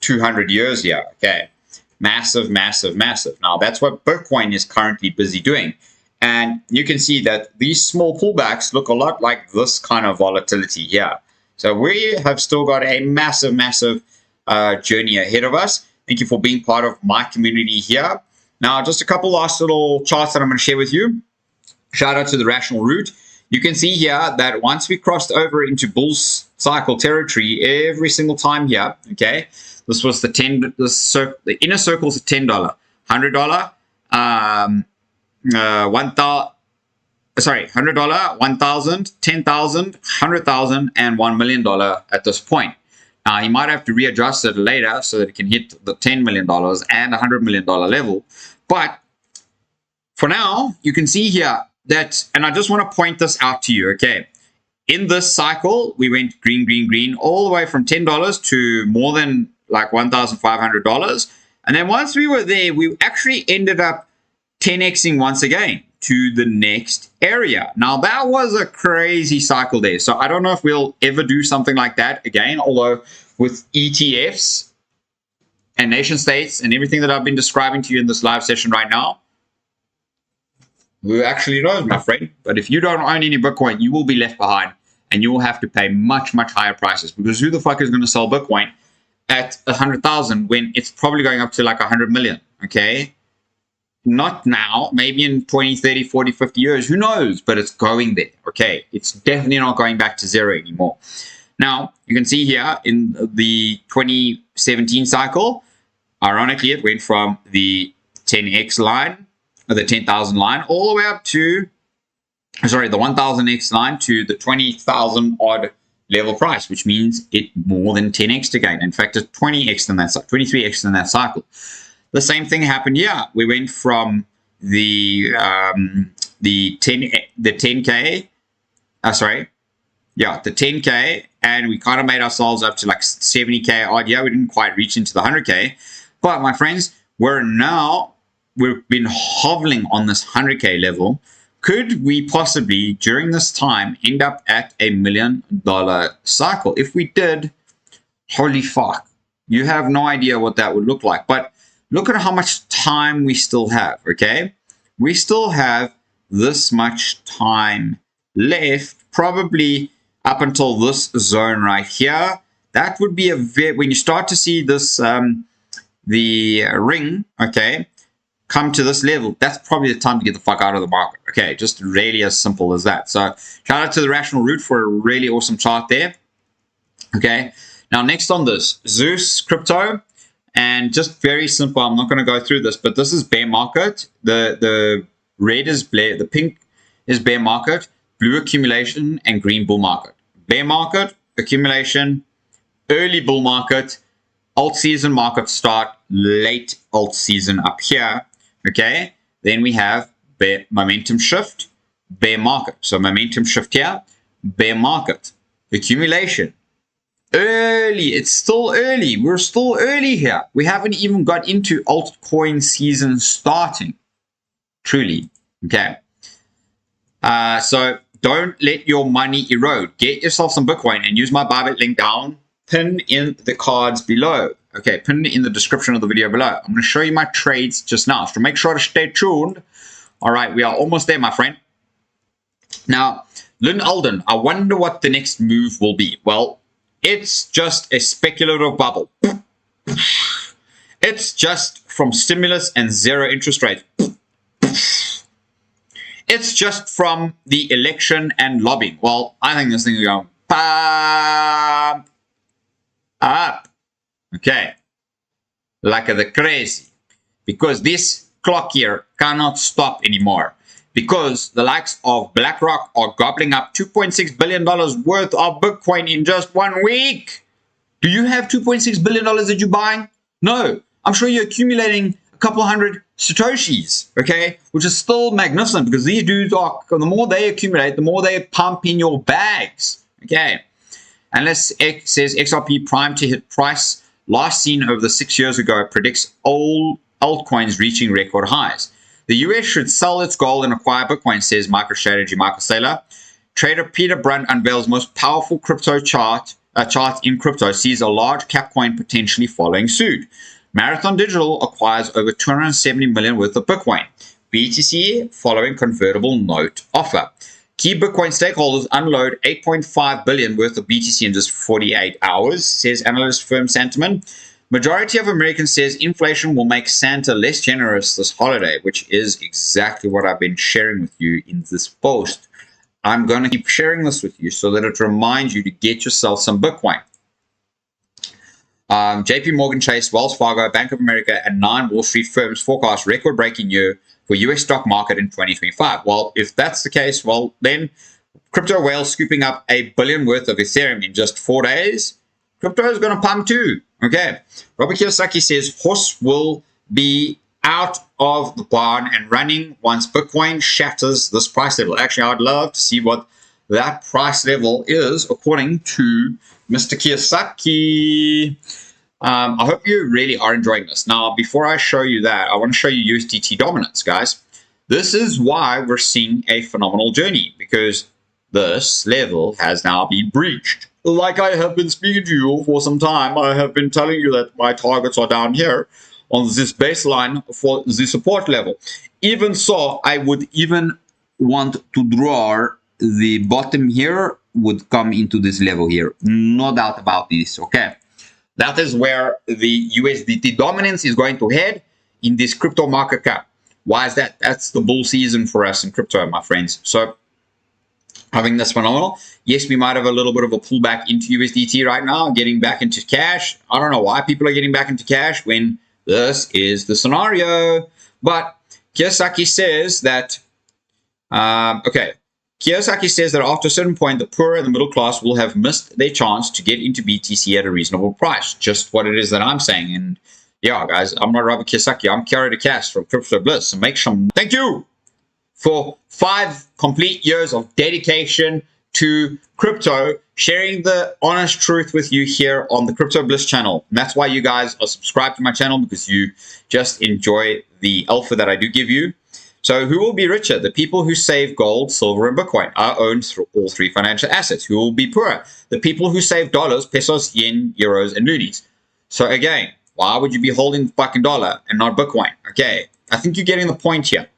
200 years here, okay? Massive, massive, massive. Now, that's what Bitcoin is currently busy doing. And you can see that these small pullbacks look a lot like this kind of volatility here. So we have still got a massive, massive journey ahead of us. Thank you for being part of my community here. Now, just a couple last little charts that I'm going to share with you. Shout out to the Rational Root. You can see here that once we crossed over into bull cycle territory every single time here, okay, this was the the inner circle's $10, $100, $1,000, $10,000, $100,000, and $1 million at this point. Now, he might have to readjust it later so that it can hit the $10 million and $100 million level. But for now, you can see here that, and I just want to point this out to you, okay? In this cycle, we went green, green, green, all the way from $10 to more than like $1,500. And then once we were there, we actually ended up 10xing once again to the next area. Now, that was a crazy cycle there. So I don't know if we'll ever do something like that again, although with ETFs and nation states and everything that I've been describing to you in this live session right now, who actually knows, my friend? But if you don't own any Bitcoin, you will be left behind and you will have to pay much, much higher prices, because who the fuck is going to sell Bitcoin at 100,000 when it's probably going up to like 100 million, okay? Not now, maybe in 20, 30, 40, 50 years, who knows? But it's going there, okay? It's definitely not going back to zero anymore. Now, you can see here in the 2017 cycle, ironically, it went from the 10x line, or the 10,000 line, all the way up to, sorry, the 1,000x line to the 20,000 odd level price, which means it more than 10x again. In fact, it's 20x in that, 23x in that cycle. The same thing happened here. We went from the 10K, the 10K, and we kind of made ourselves up to like 70K odd. Yeah, we didn't quite reach into the 100K, but my friends, we've been hovering on this 100K level. Could we possibly, during this time, end up at $1 million cycle? If we did, holy fuck, you have no idea what that would look like. But look at how much time we still have, okay? We still have this much time left, probably up until this zone right here. That would be when you start to see this, the ring, okay, come to this level, that's probably the time to get the fuck out of the market. Okay, just really as simple as that. So shout out to the Rational Root for a really awesome chart there. Okay, now next on this, Zeus Crypto, and just very simple, I'm not going to go through this, but this is bear market. The red is bear, the pink is bear market, blue accumulation, and green bull market. Bear market, accumulation, early bull market, alt season market start, late alt season up here. Okay, then we have bear momentum shift, bear market. So momentum shift here, bear market, accumulation, early. It's still early. We're still early here. We haven't even got into altcoin season starting. Truly, okay. So don't let your money erode. Get yourself some Bitcoin and use my Bybit link down. Pin in the cards below. Okay, pin it in the description of the video below. I'm going to show you my trades just now, so make sure to stay tuned. All right, we are almost there, my friend. Now, Lynn Alden, I wonder what the next move will be. Well, it's just a speculative bubble. It's just from stimulus and zero interest rates. It's just from the election and lobbying. Well, I think this thing is going pump up. Okay, like the crazy, because this clock here cannot stop anymore, because the likes of BlackRock are gobbling up $2.6 billion worth of Bitcoin in just 1 week. Do you have $2.6 billion that you're buying? No, I'm sure you're accumulating a couple hundred Satoshis, okay? Which is still magnificent because these dudes are, the more they accumulate, the more they pump in your bags, okay? Unless X says XRP prime to hit price last seen over the 6 years ago predicts all altcoins reaching record highs. The US should sell its gold and acquire Bitcoin, says MicroStrategy Michael Saylor. Trader Peter Brunt unveils most powerful crypto chart in crypto, sees a large cap coin potentially following suit. Marathon Digital acquires over 270 million worth of Bitcoin. BTC following convertible note offer. Key Bitcoin stakeholders unload 8.5 billion worth of BTC in just 48 hours, says analyst firm Sentiment. Majority of Americans says inflation will make Santa less generous this holiday, which is exactly what I've been sharing with you in this post. I'm going to keep sharing this with you so that it reminds you to get yourself some Bitcoin. JP Morgan Chase, Wells Fargo, Bank of America, and 9 Wall Street firms forecast record-breaking year for US stock market in 2025. Well, if that's the case, well, then crypto whales scooping up $1 billion worth of Ethereum in just 4 days, crypto is going to pump too. Okay. Robert Kiyosaki says horse will be out of the barn and running once Bitcoin shatters this price level. Actually, I'd love to see what that price level is according to Mr. Kiyosaki. I hope you really are enjoying this. Now, before I show you that, I want to show you USDT dominance, guys. This is why we're seeing a phenomenal journey, because this level has now been breached. Like I have been speaking to you for some time, I have been telling you that my targets are down here on this baseline for the support level. Even so, I would even want to draw the bottom here would come into this level here. No doubt about this, okay? That is where the USDT dominance is going to head in this crypto market cap. Why is that? That's the bull season for us in crypto, my friends. So having this phenomenal. Yes, we might have a little bit of a pullback into USDT right now, getting back into cash. I don't know why people are getting back into cash when this is the scenario. But Kiyosaki says that, Kiyosaki says that after a certain point, the poor and the middle class will have missed their chance to get into BTC at a reasonable price. Just what it is that I'm saying. And yeah, guys, I'm not Robert Kiyosaki. I'm Kerry DeCast from Crypto Bliss. So make some. Thank you for 5 complete years of dedication to crypto, sharing the honest truth with you here on the Crypto Bliss channel. And that's why you guys are subscribed to my channel, because you just enjoy the alpha that I do give you. So who will be richer? The people who save gold, silver, and Bitcoin. I own all 3 financial assets. Who will be poorer? The people who save dollars, pesos, yen, euros, and loonies. So again, why would you be holding the fucking dollar and not Bitcoin? Okay, I think you're getting the point here.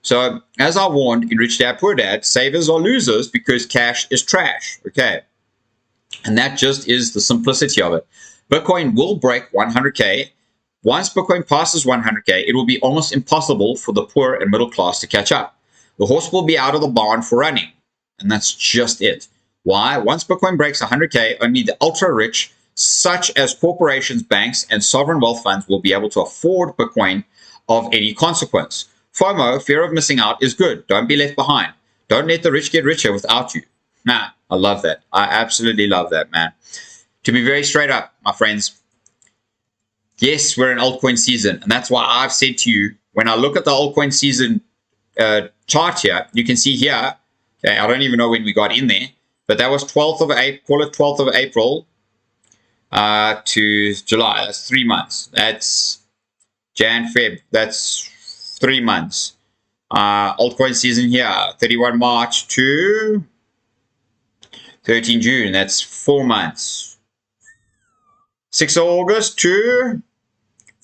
So as I warned in Rich Dad Poor Dad, savers are losers because cash is trash. Okay, and that just is the simplicity of it. Bitcoin will break 100K. Once Bitcoin passes 100K, it will be almost impossible for the poor and middle class to catch up. The horse will be out of the barn for running. And that's just it. Why? Once Bitcoin breaks 100K, only the ultra-rich, such as corporations, banks, and sovereign wealth funds, will be able to afford Bitcoin of any consequence. FOMO, fear of missing out, is good. Don't be left behind. Don't let the rich get richer without you. Nah, I love that. I absolutely love that, man. To be very straight up, my friends, yes, we're in altcoin season, and that's why I've said to you, when I look at the altcoin season chart here, you can see here, okay, I don't even know when we got in there, but that was 12th of April, call it 12th of April to July. That's 3 months. That's Jan, Feb. That's 3 months. Altcoin season here, 31 March to 13 June. That's 4 months. 6th of August to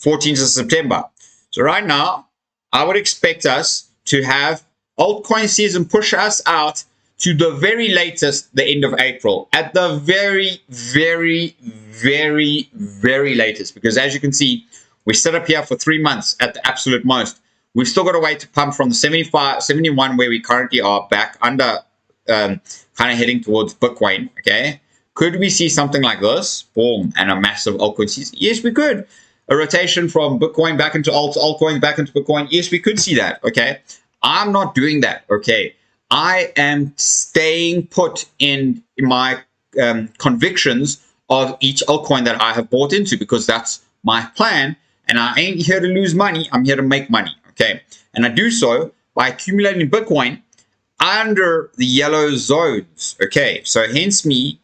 14th of September. So right now, I would expect us to have altcoin season push us out to the very latest, the end of April. At the very, very, very, very latest. Because as you can see, we set up here for 3 months at the absolute most. We've still got a way to pump from the 75, 71 where we currently are back under, kind of heading towards Bitcoin, okay? Could we see something like this? Boom, and a massive altcoin season? Yes, we could. A rotation from Bitcoin back into altcoin, back into Bitcoin. Yes, we could see that, okay? I'm not doing that, okay? I am staying put in my convictions of each altcoin that I have bought into, because that's my plan, And I ain't here to lose money. I'm here to make money. Okay. And I do so by accumulating Bitcoin under the yellow zones. Okay. So hence me,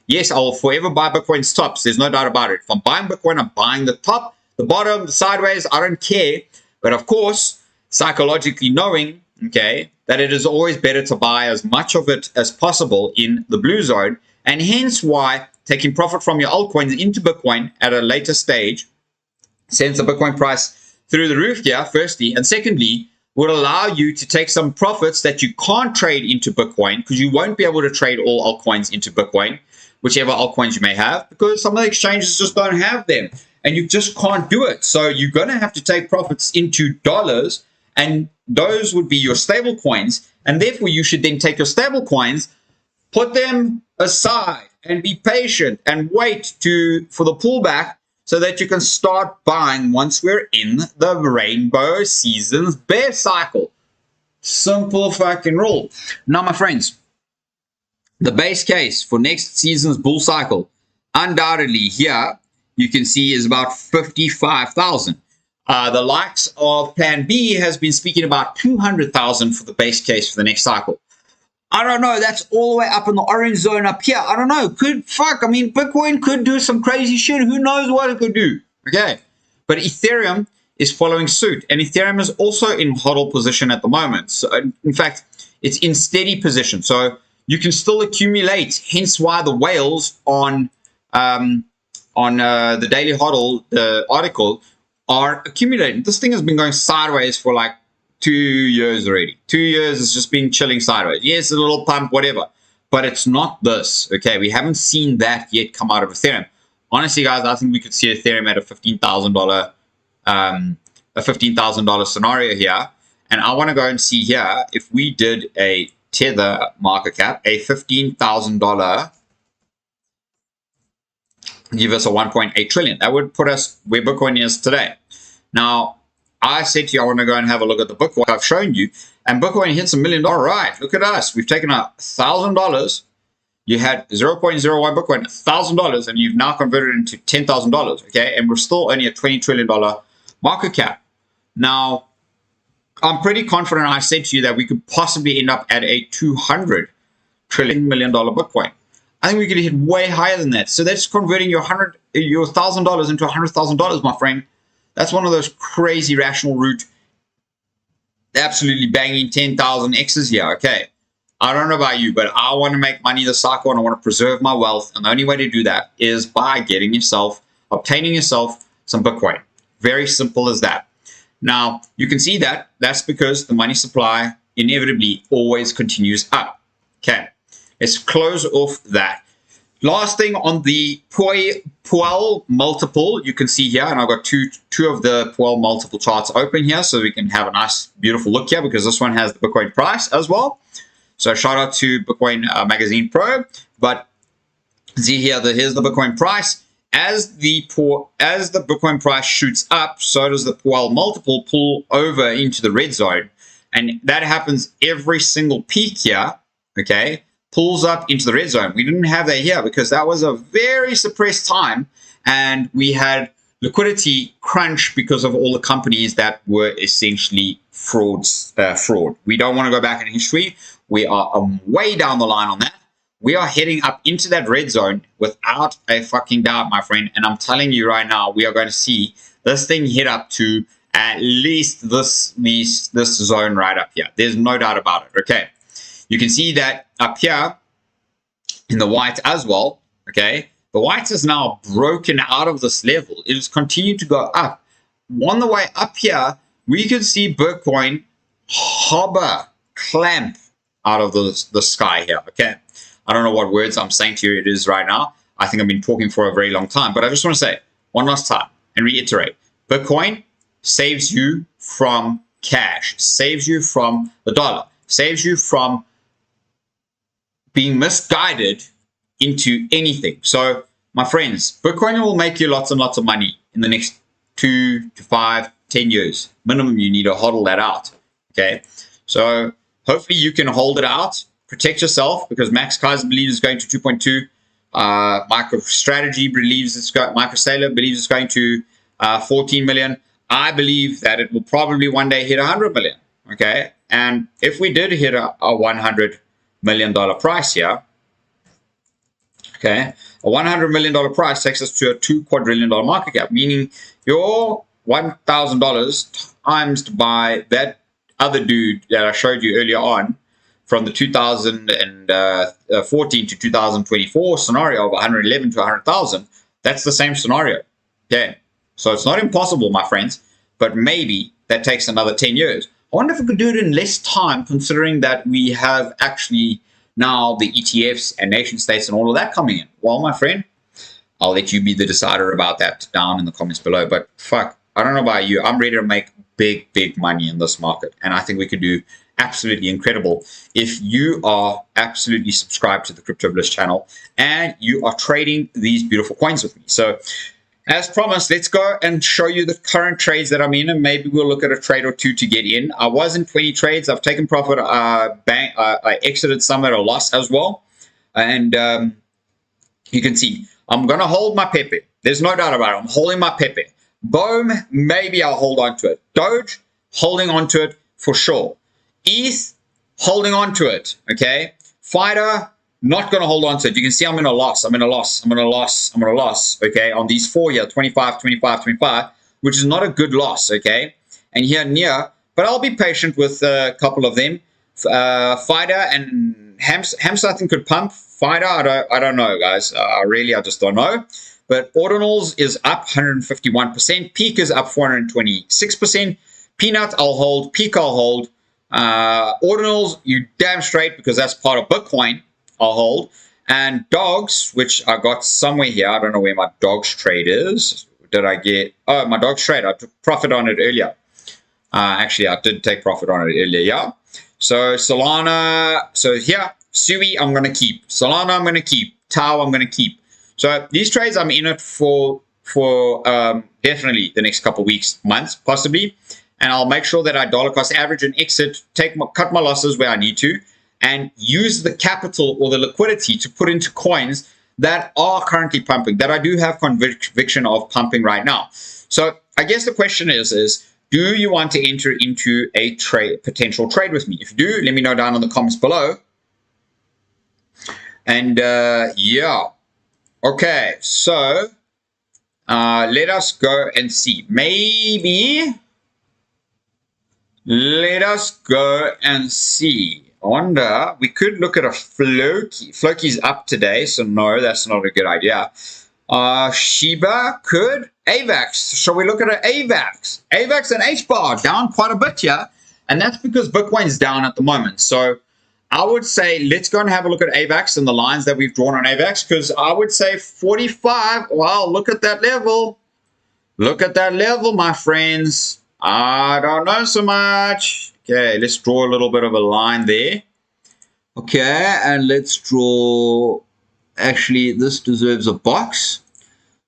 yes, I will forever buy Bitcoin's tops. There's no doubt about it. If I'm buying Bitcoin, I'm buying the top, the bottom, the sideways. I don't care. But of course, psychologically knowing, okay, that it is always better to buy as much of it as possible in the blue zone. And hence why taking profit from your altcoins into Bitcoin at a later stage sends the Bitcoin price through the roof here, firstly. And secondly, would allow you to take some profits that you can't trade into Bitcoin, because you won't be able to trade all altcoins into Bitcoin, whichever altcoins you may have, because some of the exchanges just don't have them. And you just can't do it. So you're going to have to take profits into dollars, and those would be your stable coins. And therefore, you should then take your stable coins, put them aside, and be patient and wait for the pullback so that you can start buying once we're in the rainbow seasons bear cycle. Simple fucking rule. Now, my friends, the base case for next season's bull cycle, undoubtedly here, you can see is about 55,000. The likes of Plan B has been speaking about 200,000 for the base case for the next cycle. I don't know. That's all the way up in the orange zone up here. I don't know. Bitcoin could do some crazy shit. Who knows what it could do? Okay. But Ethereum is following suit. And Ethereum is also in hodl position at the moment. So, in fact, it's in steady position. So you can still accumulate. Hence why the whales on the Daily Hodl, the article, are accumulating. This thing has been going sideways for like 2 years already. 2 years is just been chilling sideways. Yes, a little pump, whatever. But it's not this. Okay, we haven't seen that yet come out of Ethereum. Honestly, guys, I think we could see Ethereum at a $15,000 scenario here. And I want to go and see here if we did a Tether market cap, a $15,000, give us a 1.8 trillion. That would put us where Bitcoin is today. Now, I said to you, I want to go and have a look at the Bitcoin I've shown you, and Bitcoin hits $1 million. Right, look at us. We've taken $1,000. You had 0.01 Bitcoin, $1,000, and you've now converted it into $10,000. Okay, and we're still only a $20 trillion market cap. Now, I'm pretty confident I said to you that we could possibly end up at a $200 million Bitcoin. I think we could hit way higher than that. So that's converting your $1,000 into $100,000, my friend. That's one of those crazy rational route, absolutely banging 10,000 X's here. Okay, I don't know about you, but I want to make money this cycle and I want to preserve my wealth. And the only way to do that is by obtaining yourself some Bitcoin. Very simple as that. Now, you can see that that's because the money supply inevitably always continues up. Okay, let's close off that. Last thing on the Puel multiple, you can see here, and I've got two of the Puel multiple charts open here, so we can have a nice, beautiful look here, because this one has the Bitcoin price as well. So shout out to Bitcoin Magazine Pro. But see here, here's the Bitcoin price. As the Bitcoin price shoots up, so does the Puel multiple pull over into the red zone, and that happens every single peak here. Okay. Pulls up into the red zone. We didn't have that here because that was a very suppressed time, and we had liquidity crunch because of all the companies that were essentially fraud. We don't want to go back in history. We are way down the line on that. We are heading up into that red zone without a fucking doubt, my friend. And I'm telling you right now, we are going to see this thing hit up to at least this zone right up here. There's no doubt about it. Okay. You can see that up here in the white as well, okay? The white is now broken out of this level. It has continued to go up. On the way up here, we can see Bitcoin clamp out of the sky here, okay? I don't know what words I'm saying to you it is right now. I think I've been talking for a very long time, but I just want to say one last time and reiterate. Bitcoin saves you from cash, saves you from the dollar, saves you from being misguided into anything. So, my friends, Bitcoin will make you lots and lots of money in the next 2 to 5, 10 years. Minimum, you need to hodl that out. Okay? So, hopefully you can hold it out, protect yourself, because Max Kaiser believes it's going to 2.2. MicroStrategy believes it's going, MicroSailor believes it's going to 14 million. I believe that it will probably one day hit 100 million. Okay, and if we did hit a $100 million price here, okay, a $100 million price takes us to a $2 quadrillion market cap, meaning your $1,000 times by that other dude that I showed you earlier on from the 2014 to 2024 scenario of 111 to 100,000. That's the same scenario. Okay, so it's not impossible, my friends, but maybe that takes another 10 years. I wonder if we could do it in less time, considering that we have actually now the ETFs and nation states and all of that coming in. Well, my friend, I'll let you be the decider about that down in the comments below. But fuck, I don't know about you. I'm ready to make big money in this market. And I think we could do absolutely incredible if you are absolutely subscribed to the Crypto Bliss channel and you are trading these beautiful coins with me. So as promised, let's go and show you the current trades that I'm in, and maybe we'll look at a trade or two to get in. I was in 20 trades. I've taken profit. I exited some at a loss as well. And you can see, I'm going to hold my Pepe. There's no doubt about it. I'm holding my Pepe. Boom, maybe I'll hold on to it. Doge, holding on to it for sure. ETH, holding on to it. Okay. FIDA, not going to hold on to it. You can see I'm in a loss. I'm in a loss. Okay. On these four here, 25, 25, 25, which is not a good loss. Okay. And here near, but I'll be patient with a couple of them. FIDA and Hamster, I think could pump. FIDA, I don't know, guys. I just don't know. But Ordinals is up 151%. Peak is up 426%. Peanut, I'll hold. Peak, I'll hold. Ordinals, you damn straight, because that's part of Bitcoin, I'll hold. And dogs, which I got somewhere here. I don't know where my dogs trade is. Did I get? Oh, my dogs trade. I took profit on it earlier. Actually, I did take profit on it earlier. Yeah. So Solana. So here, Sui, I'm going to keep. Solana, I'm going to keep. Tau, I'm going to keep. So these trades, I'm in it for definitely the next couple of weeks, months, possibly. And I'll make sure that I dollar cost average and exit, cut my losses where I need to, and use the capital or the liquidity to put into coins that are currently pumping, that I do have conviction of pumping right now. So I guess the question is do you want to enter into a potential trade with me? If you do, let me know down in the comments below. And yeah. Okay, so let us go and see. Maybe let us go and see. I wonder, we could look at a Floki. Floki's up today, so no, that's not a good idea. Shiba could. AVAX. Shall we look at an AVAX? AVAX and HBAR down quite a bit here, and that's because Bitcoin's down at the moment. So I would say let's go and have a look at AVAX and the lines that we've drawn on AVAX, because I would say 45. Wow, look at that level. Look at that level, my friends. I don't know so much. Okay, let's draw a little bit of a line there. Okay, and let's draw. Actually, this deserves a box.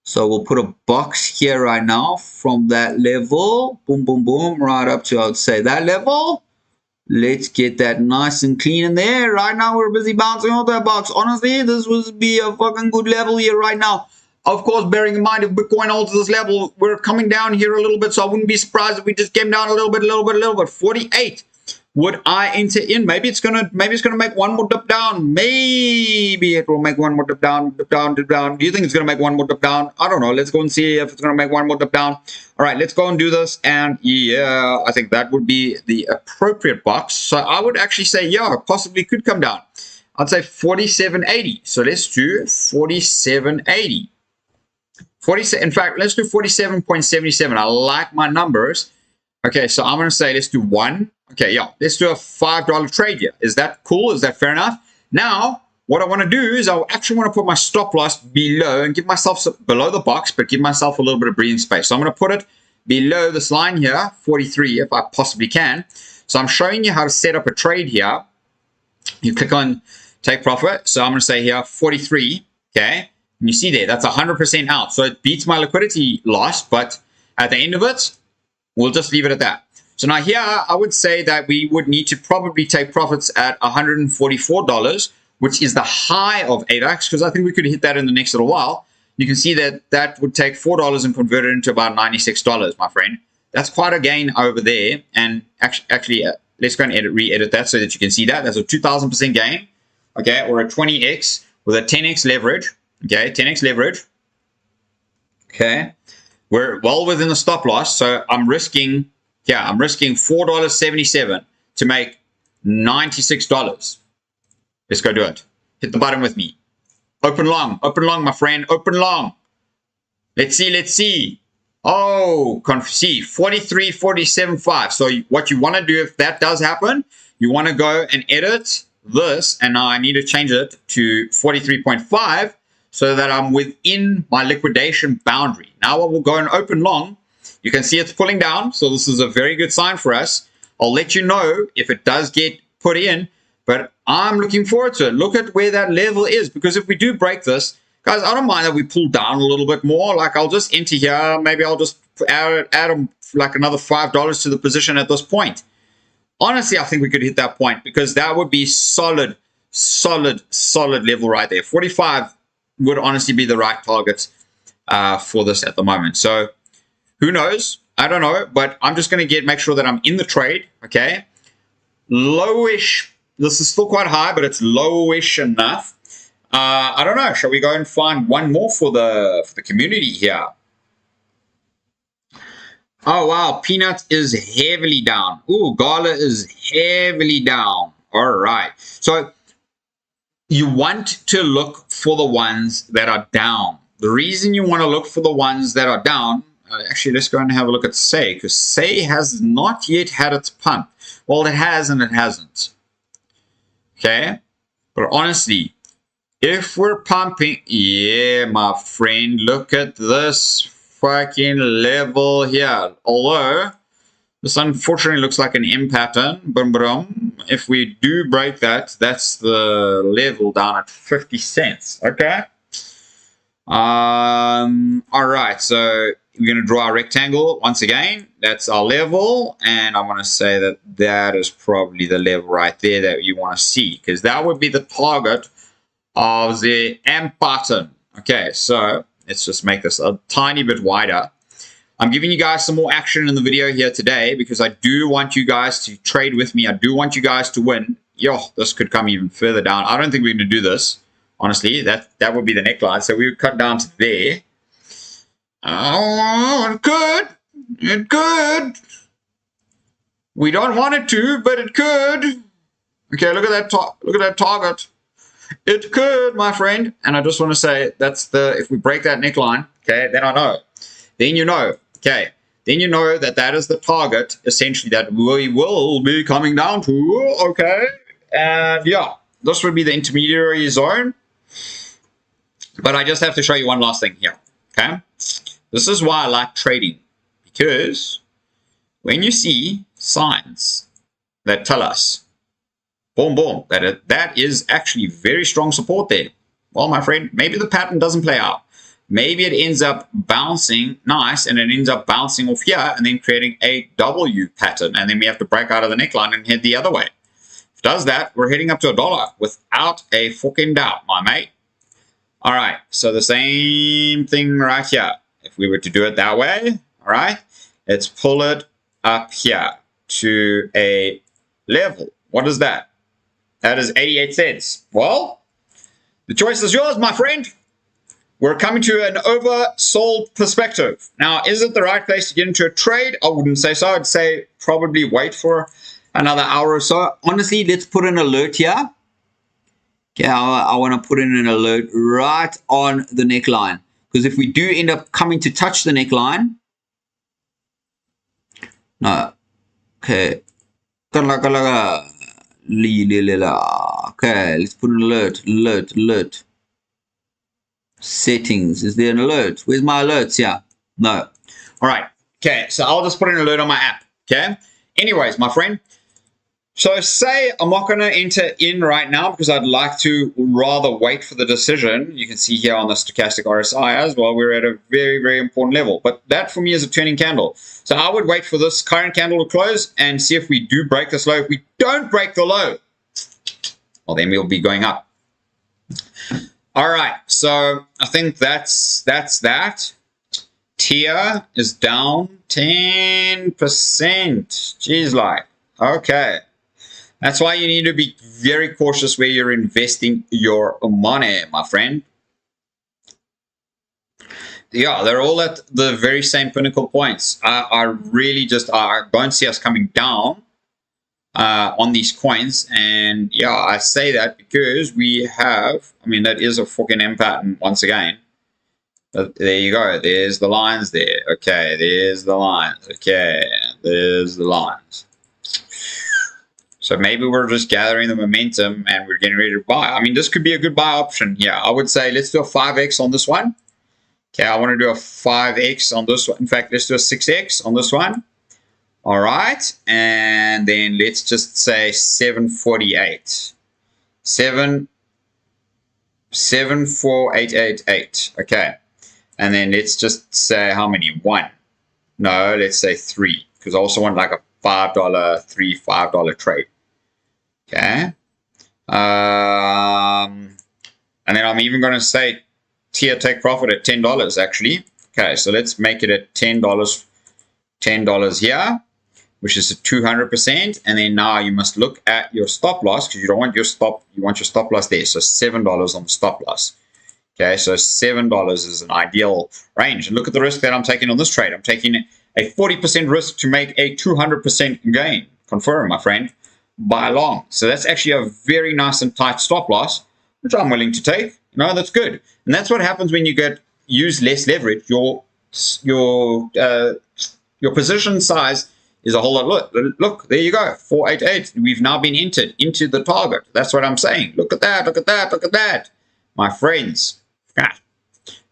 So we'll put a box here right now from that level. Boom, boom, boom, right up to, I would say, that level. Let's get that nice and clean in there. Right now, we're busy bouncing off that box. Honestly, this would be a fucking good level here right now. Of course, bearing in mind, if Bitcoin holds this level, we're coming down here a little bit. So I wouldn't be surprised if we just came down a little bit. 48. Would I enter in? Maybe it's gonna make one more dip down. Maybe it will make one more dip down, dip down, dip down. Do you think it's gonna make one more dip down? I don't know. Let's go and see if it's gonna make one more dip down. All right, let's go and do this. And yeah, I think that would be the appropriate box. So I would actually say, yeah, possibly could come down. I'd say 47.80. So let's do 47.80. In fact, let's do 47.77. I like my numbers. Okay, so I'm gonna say let's do one. Okay, yeah, let's do a $5 trade here. Is that cool? Is that fair enough? Now, what I want to do is I actually want to put my stop loss below and give myself below the box, but give myself a little bit of breathing space. So I'm going to put it below this line here, 43, if I possibly can. So I'm showing you how to set up a trade here. You click on take profit. So I'm going to say here 43. Okay, and you see there, that's 100% out. So it beats my liquidity loss, but at the end of it, we'll just leave it at that. So now here, I would say that we would need to probably take profits at $144, which is the high of AVAX, because I think we could hit that in the next little while. you can see that that would take $4 and convert it into about $96, my friend. That's quite a gain over there. And actually let's go and re-edit that so that you can see that. That's a 2,000% gain, okay, or a 20x with a 10x leverage, okay, 10x leverage, okay. We're well within the stop loss, so I'm risking $4.77 to make $96. Let's go do it. Hit the button with me. Open long, my friend, open long. Let's see. Oh, see, 43.47.5. So what you want to do if that does happen, you want to go and edit this, and now I need to change it to 43.5 so that I'm within my liquidation boundary. Now I will go and open long. You can see it's pulling down, so this is a very good sign for us. I'll let you know if it does get put in, but I'm looking forward to it. Look at where that level is, because if we do break this, guys, I don't mind that we pull down a little bit more. Like, I'll just enter here. Maybe I'll just add like another $5 to the position at this point. Honestly, I think we could hit that point, because that would be solid level right there. 45 would honestly be the right target for this at the moment. So who knows? I don't know, but I'm just going to make sure that I'm in the trade, okay? Lowish. This is still quite high, but it's lowish enough. I don't know. Shall we go and find one more for the community here? Oh, wow. Peanut is heavily down. Ooh, Gala is heavily down. All right. So you want to look for the ones that are down. The reason you want to look for the ones that are down, actually, let's go and have a look at Say, because Say has not yet had its pump. Well, it has and it hasn't. Okay? But honestly, if we're pumping, yeah, my friend, look at this fucking level here. Although, this unfortunately looks like an M pattern. Boom, boom. If we do break that, that's the level down at 50 cents. Okay? All right, so we're going to draw a rectangle once again. That's our level, and I want to say that that is probably the level right there that you want to see, because that would be the target of the M pattern. Okay, so let's just make this a tiny bit wider. I'm giving you guys some more action in the video here today, because I do want you guys to trade with me. I do want you guys to win. Yo, this could come even further down. I don't think we're going to do this. Honestly, that would be the neckline. So we would cut down to there. Oh, it could. It could. We don't want it to, but it could. Okay, look at that target. It could, my friend. And I just want to say, that's if we break that neckline, okay, then I know. Then you know. Okay. Then you know that that is the target, essentially, that we will be coming down to. Okay. And yeah, this would be the intermediary zone. But I just have to show you one last thing here. Okay. This is why I like trading, because when you see signs that tell us, boom, boom, that is actually very strong support there. Well, my friend, maybe the pattern doesn't play out. Maybe it ends up bouncing nice, and it ends up bouncing off here and then creating a W pattern, and then we have to break out of the neckline and head the other way. If it does that, we're heading up to $1 without a fucking doubt, my mate. All right, so the same thing right here. If we were to do it that way, all right, let's pull it up here to a level. What is that? That is 88 cents. Well, the choice is yours, my friend. We're coming to an oversold perspective. Now, is it the right place to get into a trade? I wouldn't say so. I'd say probably wait for another hour or so. Honestly, let's put an alert here. Okay, I want to put in an alert right on the neckline. Because if we do end up coming to touch the neckline, no, okay, okay, let's put an alert. Settings, is there an alert? Where's my alerts here? No. All right, okay, so I'll just put an alert on my app, okay? Anyways, my friend, so say I'm not going to enter in right now because I'd like to rather wait for the decision. You can see here on the stochastic RSI as well, we're at a very, very important level. But that for me is a turning candle. So I would wait for this current candle to close and see if we do break this low. If we don't break the low, well, then we'll be going up. All right, so I think that's that. TIA is down 10%. Jeez, like, okay. That's why you need to be very cautious where you're investing your money, my friend. Yeah, they're all at the very same pinnacle points. I really just don't see us coming down on these coins. And yeah, I say that because we have, I mean, that is a fucking M pattern once again. But there you go. There's the lines there. Okay, there's the lines. Okay, there's the lines. So maybe we're just gathering the momentum and we're getting ready to buy. I mean, this could be a good buy option. Yeah, I would say let's do a 5x on this one. Okay, I want to do a 5x on this one. In fact, let's do a 6x on this one. All right, and then let's just say 748. 74888. Okay, and then let's just say how many? 1. No, let's say 3, because I also want like a $5, $5 trade. Okay, and then I'm even going to say tier take profit at $10 actually. Okay, so let's make it at $10 here, which is 200%. And then now you must look at your stop loss, because you don't want your stop, you want your stop loss there. So $7 on the stop loss. Okay, so $7 is an ideal range. And look at the risk that I'm taking on this trade. I'm taking a 40% risk to make a 200% gain. Confirm, my friend, by long. So that's actually a very nice and tight stop loss, which I'm willing to take. You know, that's good. And that's what happens when you use less leverage. Your position size is a whole lot. Look, there you go, 488. We've now been entered into the target. That's what I'm saying. Look at that, look at that, look at that, my friends.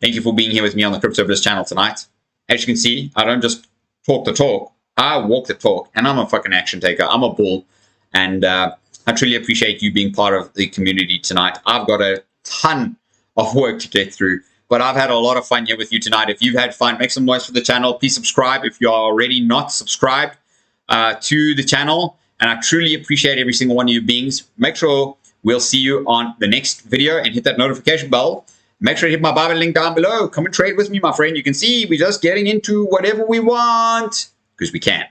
Thank you for being here with me on the Crypto Bliss channel tonight. As you can see, I don't just talk the talk, I walk the talk, and I'm a fucking action taker. I'm a bull, and I truly appreciate you being part of the community tonight. I've got a ton of work to get through, but I've had a lot of fun here with you tonight. If you've had fun, make some noise for the channel. Please subscribe if you are already not subscribed to the channel, and I truly appreciate every single one of you beings. Make sure we'll see you on the next video, and hit that notification bell. Make sure to hit my Bible link down below. Come and trade with me, my friend. You can see we're just getting into whatever we want, because we can.